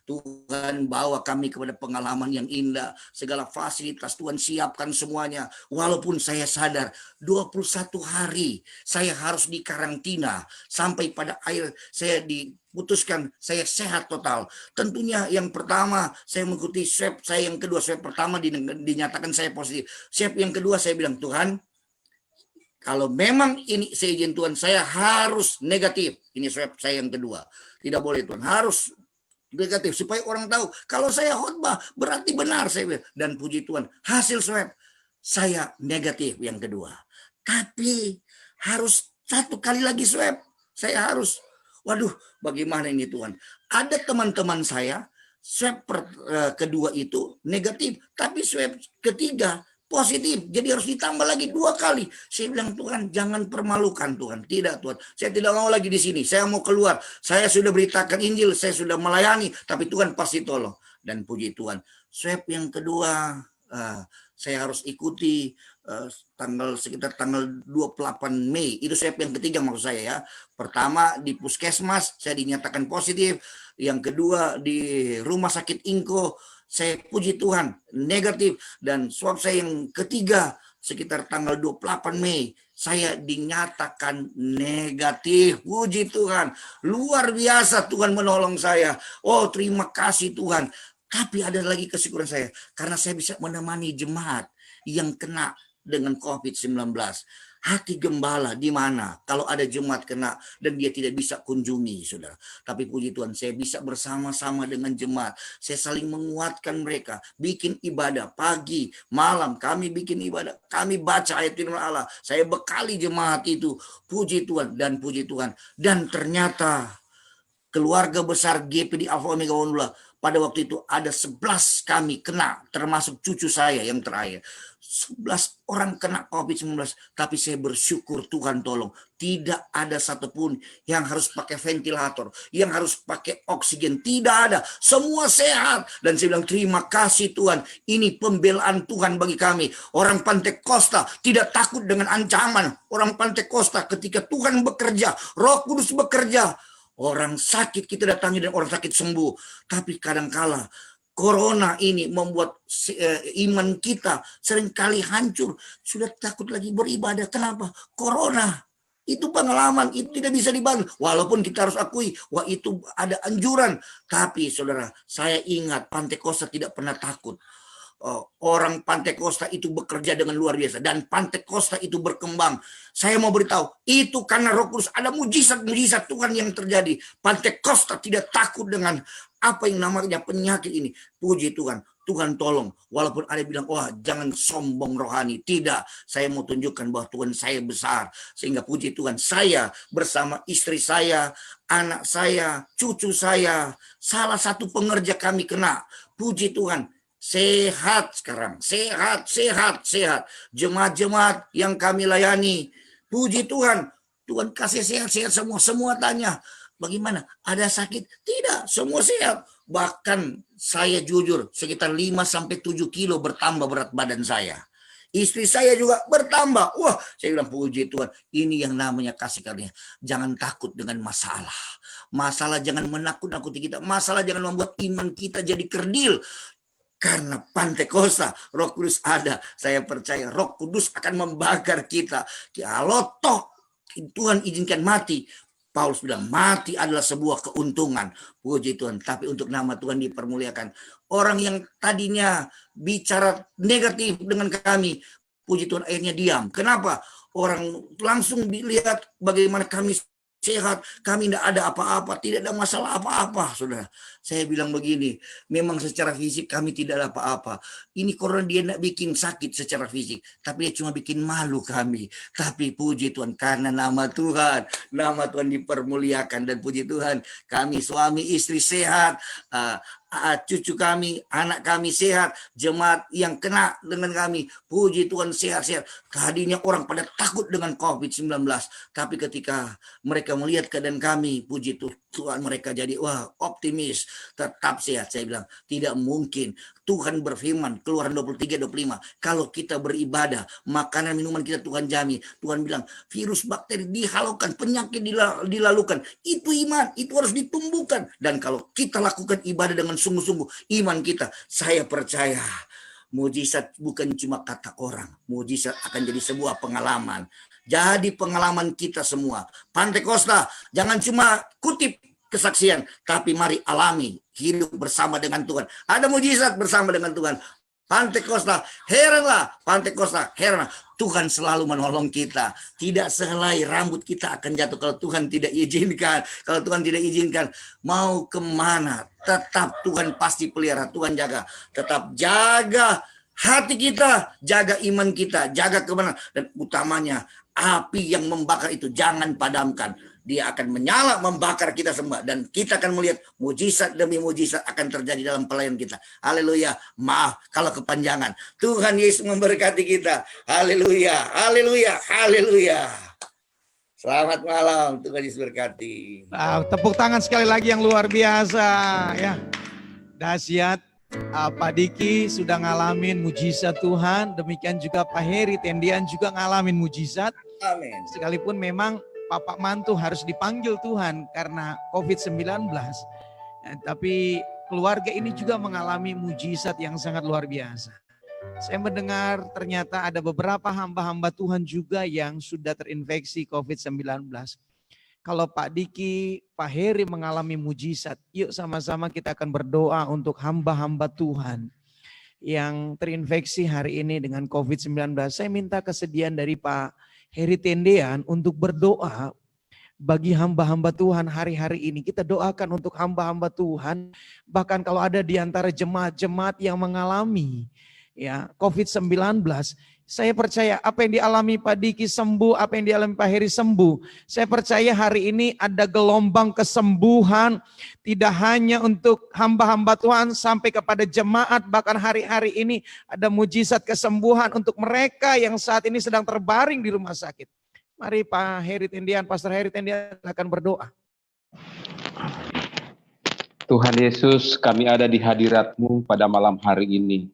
Tuhan bawa kami kepada pengalaman yang indah. Segala fasilitas Tuhan siapkan semuanya. Walaupun saya sadar 21 hari saya harus di karantina sampai pada akhir saya diputuskan saya sehat total. Tentunya yang pertama saya mengikuti swab saya, yang kedua swab pertama dinyatakan saya positif. Swab yang kedua saya bilang, Tuhan, kalau memang ini seizin Tuhan, saya harus negatif. Ini swab saya yang kedua. Tidak boleh Tuhan, harus negatif supaya orang tahu kalau saya khotbah berarti benar saya bilang. Dan puji Tuhan, hasil swab saya negatif yang kedua. Tapi harus 1 kali lagi swab. Saya harus. Waduh, bagaimana ini Tuhan? Ada teman-teman saya swab kedua itu negatif, tapi swab ketiga positif. Jadi harus ditambah lagi 2 kali. Saya bilang, Tuhan, jangan permalukan Tuhan. Tidak Tuhan, saya tidak mau lagi di sini. Saya mau keluar. Saya sudah beritakan Injil, saya sudah melayani, tapi Tuhan pasti tolong. Dan puji Tuhan, swab yang kedua saya harus ikuti sekitar tanggal 28 Mei. Itu swab yang ketiga maksud saya ya. Pertama di puskesmas saya dinyatakan positif. Yang kedua di rumah sakit Inko, saya puji Tuhan negatif. Dan swab saya yang ketiga sekitar tanggal 28 Mei saya dinyatakan negatif. Puji Tuhan, luar biasa Tuhan menolong saya. Oh, terima kasih Tuhan. Tapi ada lagi kesyukuran saya karena saya bisa menemani jemaat yang kena dengan COVID-19. Hati gembala di mana kalau ada jemaat kena dan dia tidak bisa kunjungi, saudara. Tapi puji Tuhan, saya bisa bersama-sama dengan jemaat. Saya saling menguatkan mereka, bikin ibadah pagi, malam. Kami bikin ibadah, kami baca ayat firman Allah. Saya bekali jemaat itu, puji Tuhan dan puji Tuhan. Dan ternyata keluarga besar GPD Alpha Omega Wonula pada waktu itu ada 11 kami kena, termasuk cucu saya yang terakhir. 11 orang kena COVID-19, tapi saya bersyukur Tuhan tolong. Tidak ada satupun yang harus pakai ventilator, yang harus pakai oksigen. Tidak ada, semua sehat. Dan saya bilang terima kasih Tuhan, ini pembelaan Tuhan bagi kami. Orang Pantai Kosta tidak takut dengan ancaman. Orang Pantai Kosta ketika Tuhan bekerja, Roh Kudus bekerja, orang sakit kita datangi dan orang sakit sembuh. Tapi kadangkala Corona ini membuat iman kita seringkali hancur. Sudah takut lagi beribadah. Kenapa? Corona. Itu pengalaman, itu tidak bisa dibantu. Walaupun kita harus akui, wah itu ada anjuran. Tapi saudara, saya ingat Pantai Kosta tidak pernah takut. Orang Pantai Kosta itu bekerja dengan luar biasa dan Pantai Kosta itu berkembang. Saya mau beritahu, itu karena Roh Kudus, ada mujizat-mujizat Tuhan yang terjadi. Pantai Kosta tidak takut dengan apa yang namanya penyakit ini. Puji Tuhan, Tuhan tolong. Walaupun ada bilang, wah jangan sombong rohani. Tidak, saya mau tunjukkan bahwa Tuhan saya besar. Sehingga puji Tuhan, saya bersama istri saya, anak saya, cucu saya, salah satu pengerja kami kena. Puji Tuhan, sehat sekarang, sehat. Jemaat-jemaat yang kami layani, puji Tuhan, Tuhan kasih sehat-sehat semua tanya, bagaimana? Ada sakit? Tidak, semua sehat. Bahkan saya jujur, sekitar 5-7 kilo bertambah berat badan saya. Istri saya juga bertambah. Wah, saya bilang puji Tuhan, ini yang namanya kasih karunia. Jangan takut dengan masalah. Masalah jangan menakut-nakuti kita. Masalah jangan membuat iman kita jadi kerdil. Karena Pantai Kosta, Roh Kudus ada. Saya percaya Roh Kudus akan membakar kita. Kalau toh Tuhan izinkan mati, Paulus bilang mati adalah sebuah keuntungan. Puji Tuhan. Tapi untuk nama Tuhan dipermuliakan. Orang yang tadinya bicara negatif dengan kami, puji Tuhan akhirnya diam. Kenapa? Orang langsung dilihat bagaimana kami sehat, kami tidak ada apa-apa, tidak ada masalah apa-apa, saudara. Saya bilang begini, memang secara fisik kami tidak ada apa-apa. Ini corona dia tidak bikin sakit secara fisik, tapi dia cuma bikin malu kami. Tapi puji Tuhan, karena nama Tuhan dipermuliakan dan puji Tuhan, kami suami istri sehat, cucu kami, anak kami sehat, jemaat yang kena dengan kami, puji Tuhan sehat-sehat. Tadinya orang pada takut dengan COVID-19, tapi ketika mereka melihat keadaan kami, puji Tuhan, Tuhan mereka jadi optimis, tetap sehat. Saya bilang tidak mungkin. Tuhan berfirman Keluaran 23-25, kalau kita beribadah, makanan minuman kita Tuhan jamin. Tuhan bilang virus bakteri dihalaukan, penyakit dilalukan. Itu iman, itu harus ditumbuhkan. Dan kalau kita lakukan ibadah dengan sungguh-sungguh, iman kita, saya percaya mujizat bukan cuma kata orang, mujizat akan jadi sebuah pengalaman. Jadi pengalaman kita semua. Pantekosta jangan cuma kutip kesaksian, tapi mari alami hidup bersama dengan Tuhan. Ada mujizat bersama dengan Tuhan. Pantekosta heranlah, Pantekosta heranlah. Tuhan selalu menolong kita. Tidak sehelai rambut kita akan jatuh kalau Tuhan tidak izinkan. Kalau Tuhan tidak izinkan, mau kemana? Tetap Tuhan pasti pelihara, Tuhan jaga. Tetap jaga hati kita, jaga iman kita, jaga kebenaran. Dan utamanya, api yang membakar itu jangan padamkan. Dia akan menyala, membakar kita semua. Dan kita akan melihat mujizat demi mujizat akan terjadi dalam pelayanan kita. Haleluya. Maaf kalau kepanjangan. Tuhan Yesus memberkati kita. Haleluya. Haleluya. Haleluya. Selamat malam. Tuhan Yesus berkati. Tepuk tangan sekali lagi yang luar biasa. Ya, dahsyat. Pak Diki sudah ngalamin mujizat Tuhan. Demikian juga Pak Heri Tendian juga ngalamin mujizat. Amin. Sekalipun memang Bapak Mantu harus dipanggil Tuhan karena COVID-19. Tapi keluarga ini juga mengalami mujizat yang sangat luar biasa. Saya mendengar ternyata ada beberapa hamba-hamba Tuhan juga yang sudah terinfeksi COVID-19. Kalau Pak Diki, Pak Heri mengalami mujizat, yuk sama-sama kita akan berdoa untuk hamba-hamba Tuhan yang terinfeksi hari ini dengan COVID-19. Saya minta kesediaan dari Pak Heri Tendean untuk berdoa bagi hamba-hamba Tuhan hari-hari ini. Kita doakan untuk hamba-hamba Tuhan, bahkan kalau ada di antara jemaat-jemaat yang mengalami COVID-19, saya percaya apa yang dialami Pak Diki sembuh, apa yang dialami Pak Heri sembuh. Saya percaya hari ini ada gelombang kesembuhan, tidak hanya untuk hamba-hamba Tuhan sampai kepada jemaat, bahkan hari-hari ini ada mujizat kesembuhan untuk mereka yang saat ini sedang terbaring di rumah sakit. Mari Pak Heri Tendian, Pastor Heri Tendian akan berdoa. Tuhan Yesus, kami ada di hadirat-Mu pada malam hari ini.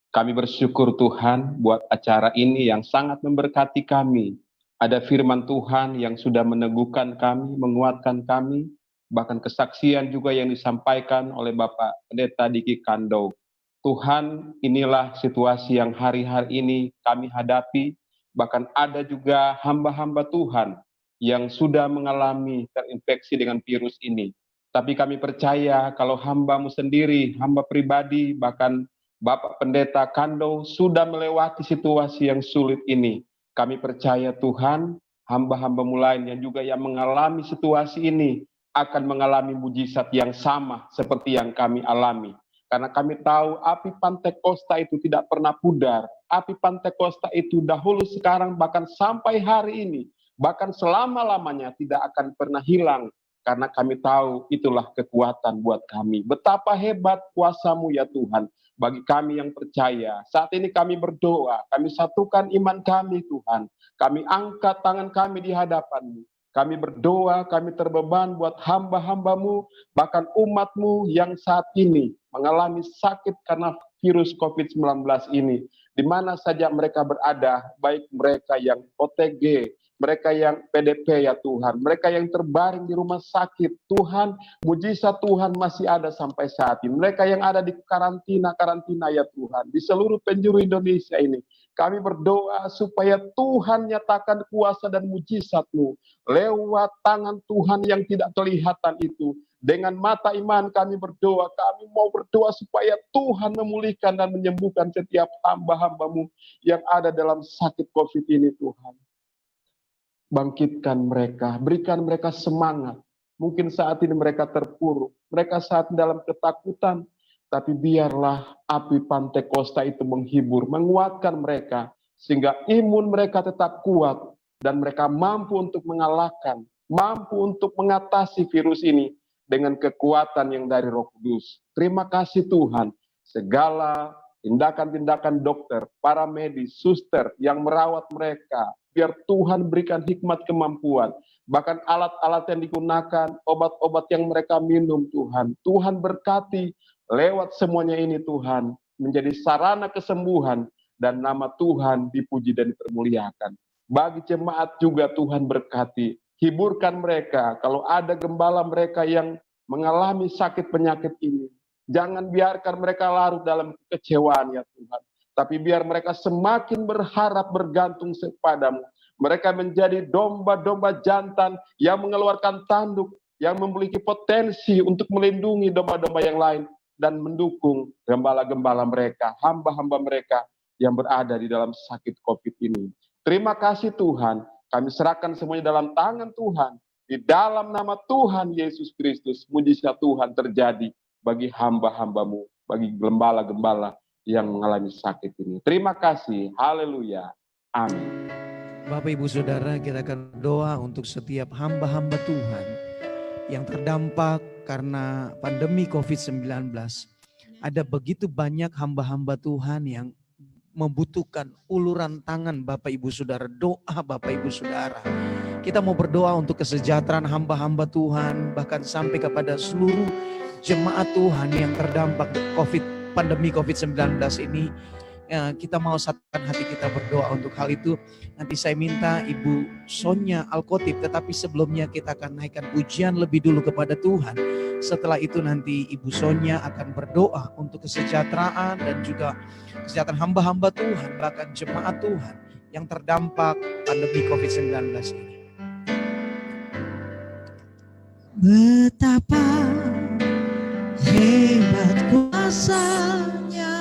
Kami bersyukur Tuhan buat acara ini yang sangat memberkati kami. Ada firman Tuhan yang sudah meneguhkan kami, menguatkan kami, bahkan kesaksian juga yang disampaikan oleh Bapak Pendeta Diki Kando. Tuhan, inilah situasi yang hari-hari ini kami hadapi, bahkan ada juga hamba-hamba Tuhan yang sudah mengalami terinfeksi dengan virus ini. Tapi kami percaya kalau hamba-Mu sendiri, hamba pribadi, bahkan Bapak Pendeta Kando sudah melewati situasi yang sulit ini. Kami percaya Tuhan, hamba-hamba-Mu lain yang juga yang mengalami situasi ini akan mengalami mujizat yang sama seperti yang kami alami. Karena kami tahu api Pantekosta itu tidak pernah pudar. Api Pantekosta itu dahulu, sekarang, bahkan sampai hari ini, bahkan selama-lamanya tidak akan pernah hilang. Karena kami tahu itulah kekuatan buat kami. Betapa hebat kuasa-Mu ya Tuhan. Bagi kami yang percaya, saat ini kami berdoa, kami satukan iman kami Tuhan. Kami angkat tangan kami di hadapan-Mu. Kami berdoa, kami terbeban buat hamba-hamba-Mu, bahkan umat-Mu yang saat ini mengalami sakit karena virus COVID-19 ini. Di mana saja mereka berada, baik mereka yang OTG, mereka yang PDP ya Tuhan, mereka yang terbaring di rumah sakit, Tuhan, mujizat Tuhan masih ada sampai saat ini. Mereka yang ada di karantina ya Tuhan, di seluruh penjuru Indonesia ini. Kami berdoa supaya Tuhan nyatakan kuasa dan mujizat-Mu lewat tangan Tuhan yang tidak kelihatan itu. Dengan mata iman kami berdoa, kami mau berdoa supaya Tuhan memulihkan dan menyembuhkan setiap hamba-hamba-Mu yang ada dalam sakit COVID ini Tuhan. Bangkitkan mereka, berikan mereka semangat. Mungkin saat ini mereka terpuruk, mereka saat ini dalam ketakutan, tapi biarlah api Pantekosta itu menghibur, menguatkan mereka, sehingga imun mereka tetap kuat, dan mereka mampu untuk mengalahkan, mampu untuk mengatasi virus ini dengan kekuatan yang dari Roh Kudus. Terima kasih Tuhan, segala tindakan-tindakan dokter, para medis, suster yang merawat mereka, biar Tuhan berikan hikmat kemampuan. bahkan alat-alat yang digunakan, obat-obat yang mereka minum Tuhan. Tuhan berkati lewat semuanya ini Tuhan, menjadi sarana kesembuhan dan nama Tuhan dipuji dan dipermuliakan. Bagi jemaat juga Tuhan berkati, hiburkan mereka kalau ada gembala mereka yang mengalami sakit penyakit ini. Jangan biarkan mereka larut dalam kekecewaan ya Tuhan. Tapi biar mereka semakin berharap bergantung kepadamu. Mereka menjadi domba-domba jantan yang mengeluarkan tanduk, yang memiliki potensi untuk melindungi domba-domba yang lain dan mendukung gembala-gembala mereka, hamba-hamba mereka yang berada di dalam sakit COVID ini. Terima kasih Tuhan, kami serahkan semuanya dalam tangan Tuhan. Di dalam nama Tuhan Yesus Kristus, mujizat Tuhan terjadi bagi hamba-hambamu, bagi gembala-gembala yang mengalami sakit ini. Terima kasih, haleluya, amin. Bapak Ibu Saudara, kita akan doa untuk setiap hamba-hamba Tuhan yang terdampak karena pandemi COVID-19. Ada begitu banyak hamba-hamba Tuhan yang membutuhkan uluran tangan Bapak Ibu Saudara, doa Bapak Ibu Saudara. Kita mau berdoa untuk kesejahteraan hamba-hamba Tuhan, bahkan sampai kepada seluruh jemaat Tuhan yang terdampak pandemi COVID-19 ini. Ya, kita mau satukan hati kita berdoa untuk hal itu. Nanti saya minta Ibu Sonia Alkotip, tetapi sebelumnya kita akan naikkan pujian lebih dulu kepada Tuhan. Setelah itu nanti Ibu Sonia akan berdoa untuk kesejahteraan dan juga kesejahteraan hamba-hamba Tuhan, bahkan jemaat Tuhan yang terdampak pandemi COVID-19 ini. Betapa hebat kuasa-Nya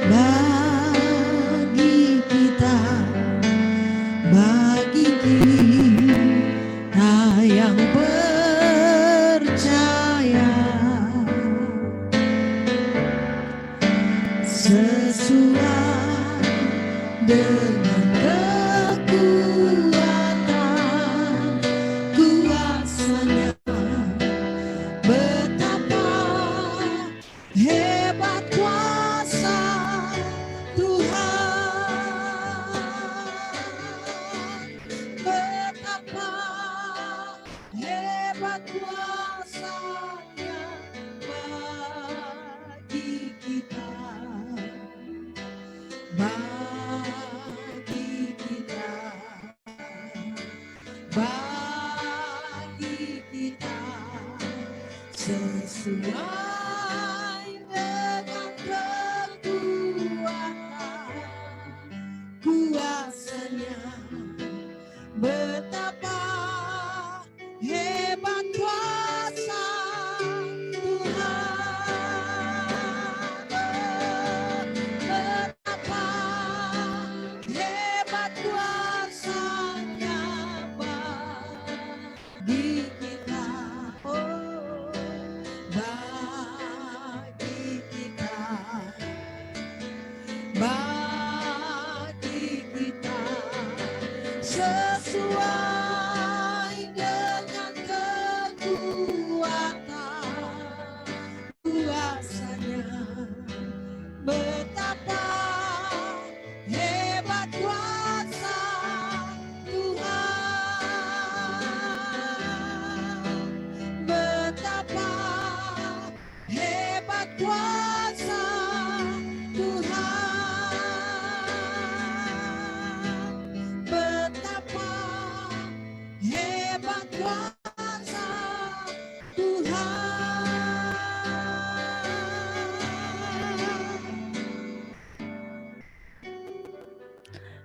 bagi kita yang percaya, sesuai dengan kekuatan kuasa-Nya. Betapa hebat kuasa Tuhan, betapa hebat kuasa-Nya bagi kita, bagi kita, bagi kita, sesuai dengan kekuatan kuasa-Nya. Betapa hebat kuasa Tuhan, betapa hebat kuasa-Nya bagi kita, oh, bagi kita, bagi kita, sesuai dengan kekuatan kuasa-Nya. Betapa hebat kuasa Tuhan, betapa hebat kuasa Tuhan, betapa hebat kuasa Tuhan.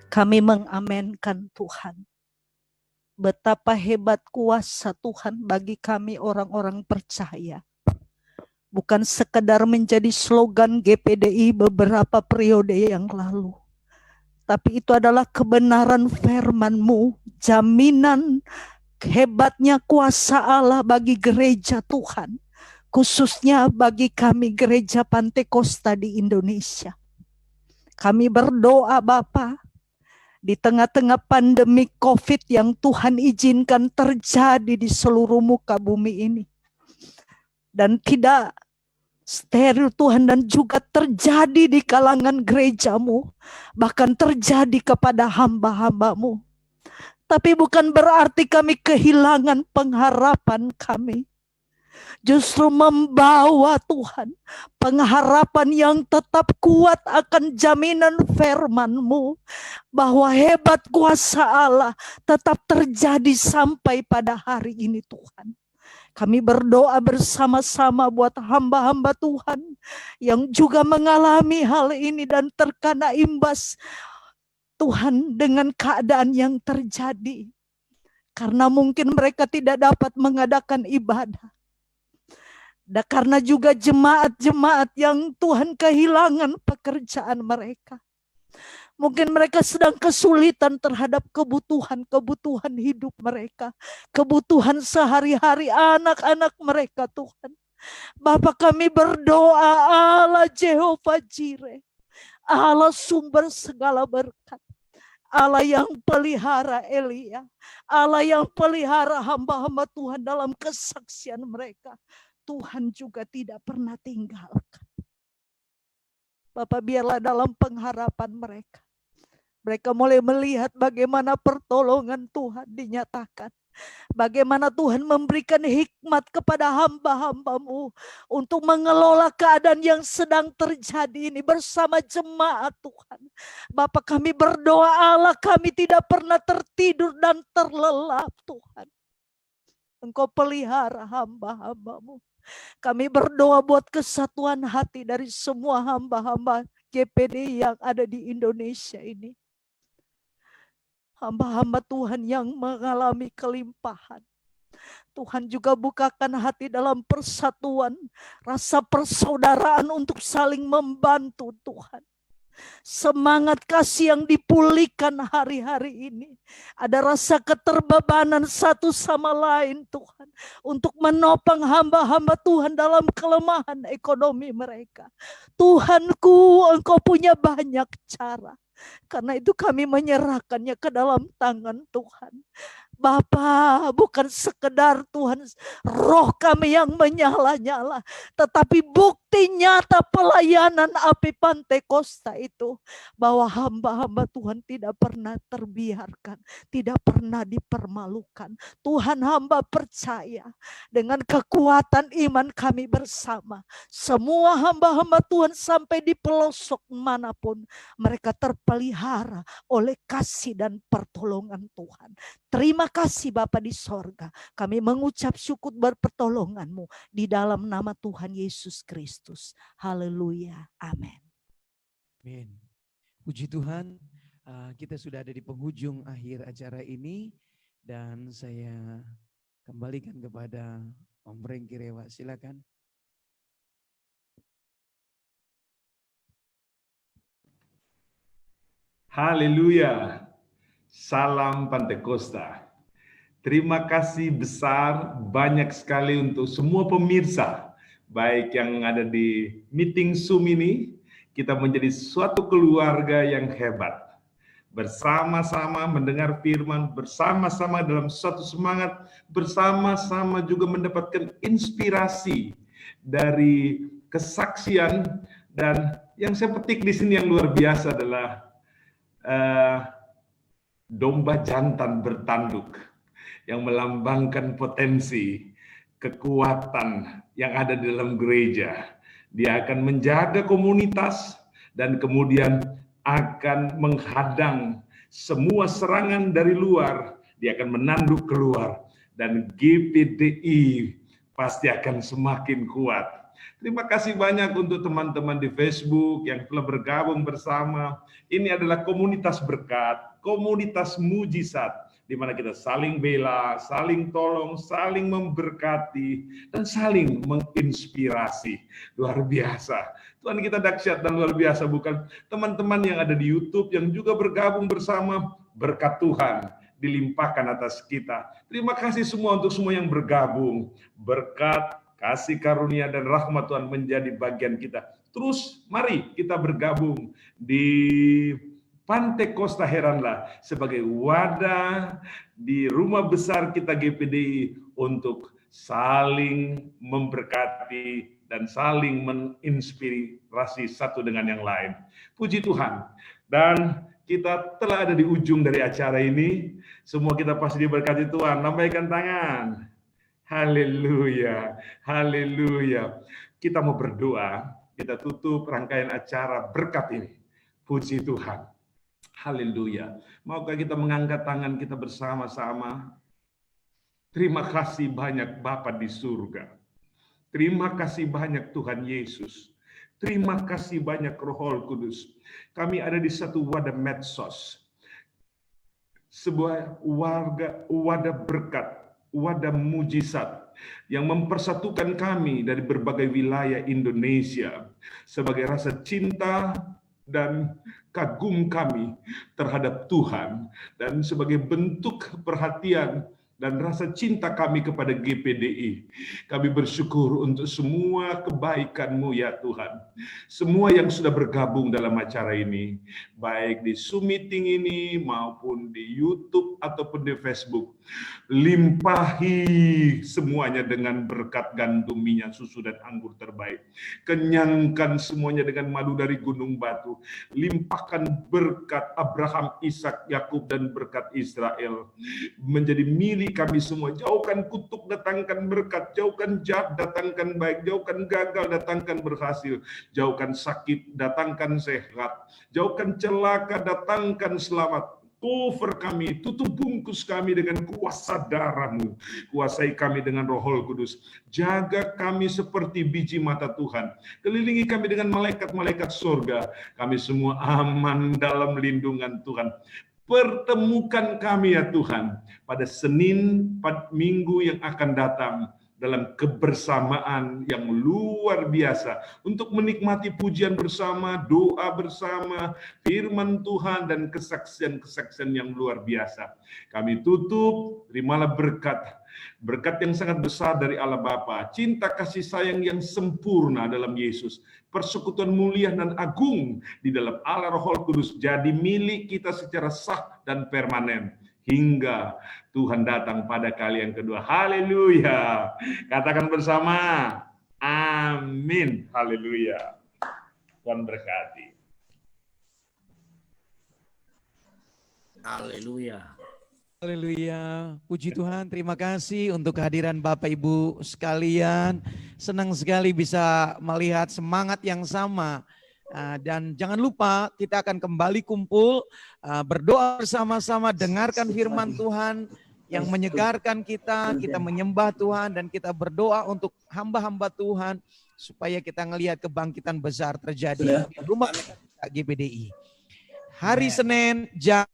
Kami mengamenkan Tuhan. Betapa hebat kuasa Tuhan bagi kami orang-orang percaya. Bukan sekedar menjadi slogan GPDI beberapa periode yang lalu. Tapi itu adalah kebenaran firman-Mu, jaminan hebatnya kuasa Allah bagi gereja Tuhan. Khususnya bagi kami gereja Pantekosta di Indonesia. Kami berdoa Bapa, di tengah-tengah pandemi COVID yang Tuhan izinkan terjadi di seluruh muka bumi ini. Dan tidak steril Tuhan, dan juga terjadi di kalangan gereja-Mu. Bahkan terjadi kepada hamba-hamba-Mu. Tapi bukan berarti kami kehilangan pengharapan kami. Justru membawa Tuhan pengharapan yang tetap kuat akan jaminan firman-Mu. Bahwa hebat kuasa Allah tetap terjadi sampai pada hari ini Tuhan. Kami berdoa bersama-sama buat hamba-hamba Tuhan yang juga mengalami hal ini dan terkena imbas Tuhan dengan keadaan yang terjadi. Karena mungkin mereka tidak dapat mengadakan ibadah. Dan karena juga jemaat-jemaat yang Tuhan kehilangan pekerjaan mereka. Mungkin mereka sedang kesulitan terhadap kebutuhan hidup mereka. Kebutuhan sehari-hari anak-anak mereka Tuhan. Bapa kami berdoa Allah Jehovah Jireh. Allah sumber segala berkat. Allah yang pelihara Elia. Allah yang pelihara hamba-hamba Tuhan dalam kesaksian mereka. Tuhan juga tidak pernah tinggalkan. Bapak biarlah dalam pengharapan mereka. Mereka mulai melihat bagaimana pertolongan Tuhan dinyatakan. Bagaimana Tuhan memberikan hikmat kepada hamba-hamba-Mu untuk mengelola keadaan yang sedang terjadi ini bersama jemaat Tuhan. Bapa kami berdoa Allah kami tidak pernah tertidur dan terlelap Tuhan. Engkau pelihara hamba-hamba-Mu. Kami berdoa buat kesatuan hati dari semua hamba-hamba GPD yang ada di Indonesia ini. Hamba-hamba Tuhan yang mengalami kelimpahan. Tuhan juga bukakan hati dalam persatuan, rasa persaudaraan untuk saling membantu Tuhan. Semangat kasih yang dipulihkan hari-hari ini. Ada rasa keterbebanan satu sama lain Tuhan. Untuk menopang hamba-hamba Tuhan dalam kelemahan ekonomi mereka. Tuhanku, Engkau punya banyak cara. Karena itu kami menyerahkannya ke dalam tangan Tuhan. Bapa, bukan sekedar Tuhan roh kami yang menyala-nyala, tetapi bukti nyata pelayanan api Pantekosta itu, bahwa hamba-hamba Tuhan tidak pernah terbiarkan, tidak pernah dipermalukan. Tuhan hamba percaya dengan kekuatan iman kami bersama, semua hamba-hamba Tuhan sampai di pelosok manapun, mereka terpelihara oleh kasih dan pertolongan Tuhan. Terima kasih Bapa di sorga. Kami mengucap syukur berpertolongan-Mu di dalam nama Tuhan Yesus Kristus. Haleluya. Amin. Amin. Puji Tuhan, kita sudah ada di penghujung akhir acara ini. Dan saya kembalikan kepada Om Rengki Rewa. Silakan. Haleluya. Salam Pantekosta. Terima kasih besar banyak sekali untuk semua pemirsa, baik yang ada di meeting Zoom ini, kita menjadi suatu keluarga yang hebat. Bersama-sama mendengar firman, bersama-sama dalam suatu semangat, bersama-sama juga mendapatkan inspirasi dari kesaksian. Dan yang saya petik di sini yang luar biasa adalah domba jantan bertanduk yang melambangkan potensi kekuatan yang ada di dalam gereja. Dia akan menjaga komunitas dan kemudian akan menghadang semua serangan dari luar. Dia akan menanduk keluar dan GPDI pasti akan semakin kuat. Terima kasih banyak untuk teman-teman di Facebook yang telah bergabung bersama. Ini adalah komunitas berkat, komunitas mujizat, di mana kita saling bela, saling tolong, saling memberkati, dan saling menginspirasi. Luar biasa. Tuhan kita dahsyat dan luar biasa, bukan teman-teman yang ada di YouTube yang juga bergabung bersama, berkat Tuhan dilimpahkan atas kita. Terima kasih semua untuk semua yang bergabung. Berkat, kasih karunia dan rahmat Tuhan menjadi bagian kita. Terus mari kita bergabung di Pantekosta Heranlah sebagai wadah di rumah besar kita GPDI untuk saling memberkati dan saling menginspirasi satu dengan yang lain. Puji Tuhan. Dan Kita telah ada di ujung dari acara ini. Semua kita pasti diberkati Tuhan. Lambaikan tangan. Haleluya. Haleluya. Kita mau berdoa. Kita tutup rangkaian acara berkat ini. Puji Tuhan. Haleluya. Maukah kita mengangkat tangan kita bersama-sama? Terima kasih banyak Bapa di surga. Terima kasih banyak Tuhan Yesus. Terima kasih banyak Roh Kudus. Kami ada di satu wadah medsos. Sebuah wadah berkat, wadah mujizat yang mempersatukan kami dari berbagai wilayah Indonesia sebagai rasa cinta dan kagum kami terhadap Tuhan dan sebagai bentuk perhatian dan rasa cinta kami kepada GPDI. Kami bersyukur untuk semua kebaikan-Mu ya Tuhan. Semua yang sudah bergabung dalam acara ini, baik di Zoom meeting ini maupun di YouTube ataupun di Facebook. Limpahi semuanya dengan berkat gandum, minyak, susu, dan anggur terbaik. Kenyangkan semuanya dengan madu dari gunung batu. Limpahkan berkat Abraham, Ishak, Yakub, dan berkat Israel menjadi milik kami semua. Jauhkan kutuk, datangkan berkat. Jauhkan jahat, datangkan baik. Jauhkan gagal, datangkan berhasil. Jauhkan sakit, datangkan sehat. Jauhkan celaka, datangkan selamat. Cover kami, tutup bungkus kami dengan kuasa darah-Mu. Kuasai kami dengan Roh Kudus. Jaga kami seperti biji mata Tuhan. Kelilingi kami dengan malaikat-malaikat surga. Kami semua aman dalam lindungan Tuhan. Pertemukan kami ya Tuhan pada Senin, pada minggu yang akan datang dalam kebersamaan yang luar biasa untuk menikmati pujian bersama, doa bersama, firman Tuhan dan kesaksian-kesaksian yang luar biasa. Kami tutup, terimalah berkat yang sangat besar dari Allah Bapa, cinta kasih sayang yang sempurna dalam Yesus, persekutuan mulia dan agung di dalam Allah Roh Kudus jadi milik kita secara sah dan permanen hingga Tuhan datang pada kali yang kedua. Haleluya. Katakan bersama, amin. Haleluya. Tuhan berkati. Haleluya. Haleluya. Puji Tuhan, terima kasih untuk kehadiran Bapak Ibu sekalian. Senang sekali bisa melihat semangat yang sama. Dan jangan lupa kita akan kembali kumpul, berdoa bersama-sama, dengarkan firman Tuhan yang menyegarkan kita menyembah Tuhan dan kita berdoa untuk hamba-hamba Tuhan supaya kita ngelihat kebangkitan besar terjadi di rumah GPDI. Hari Senin jam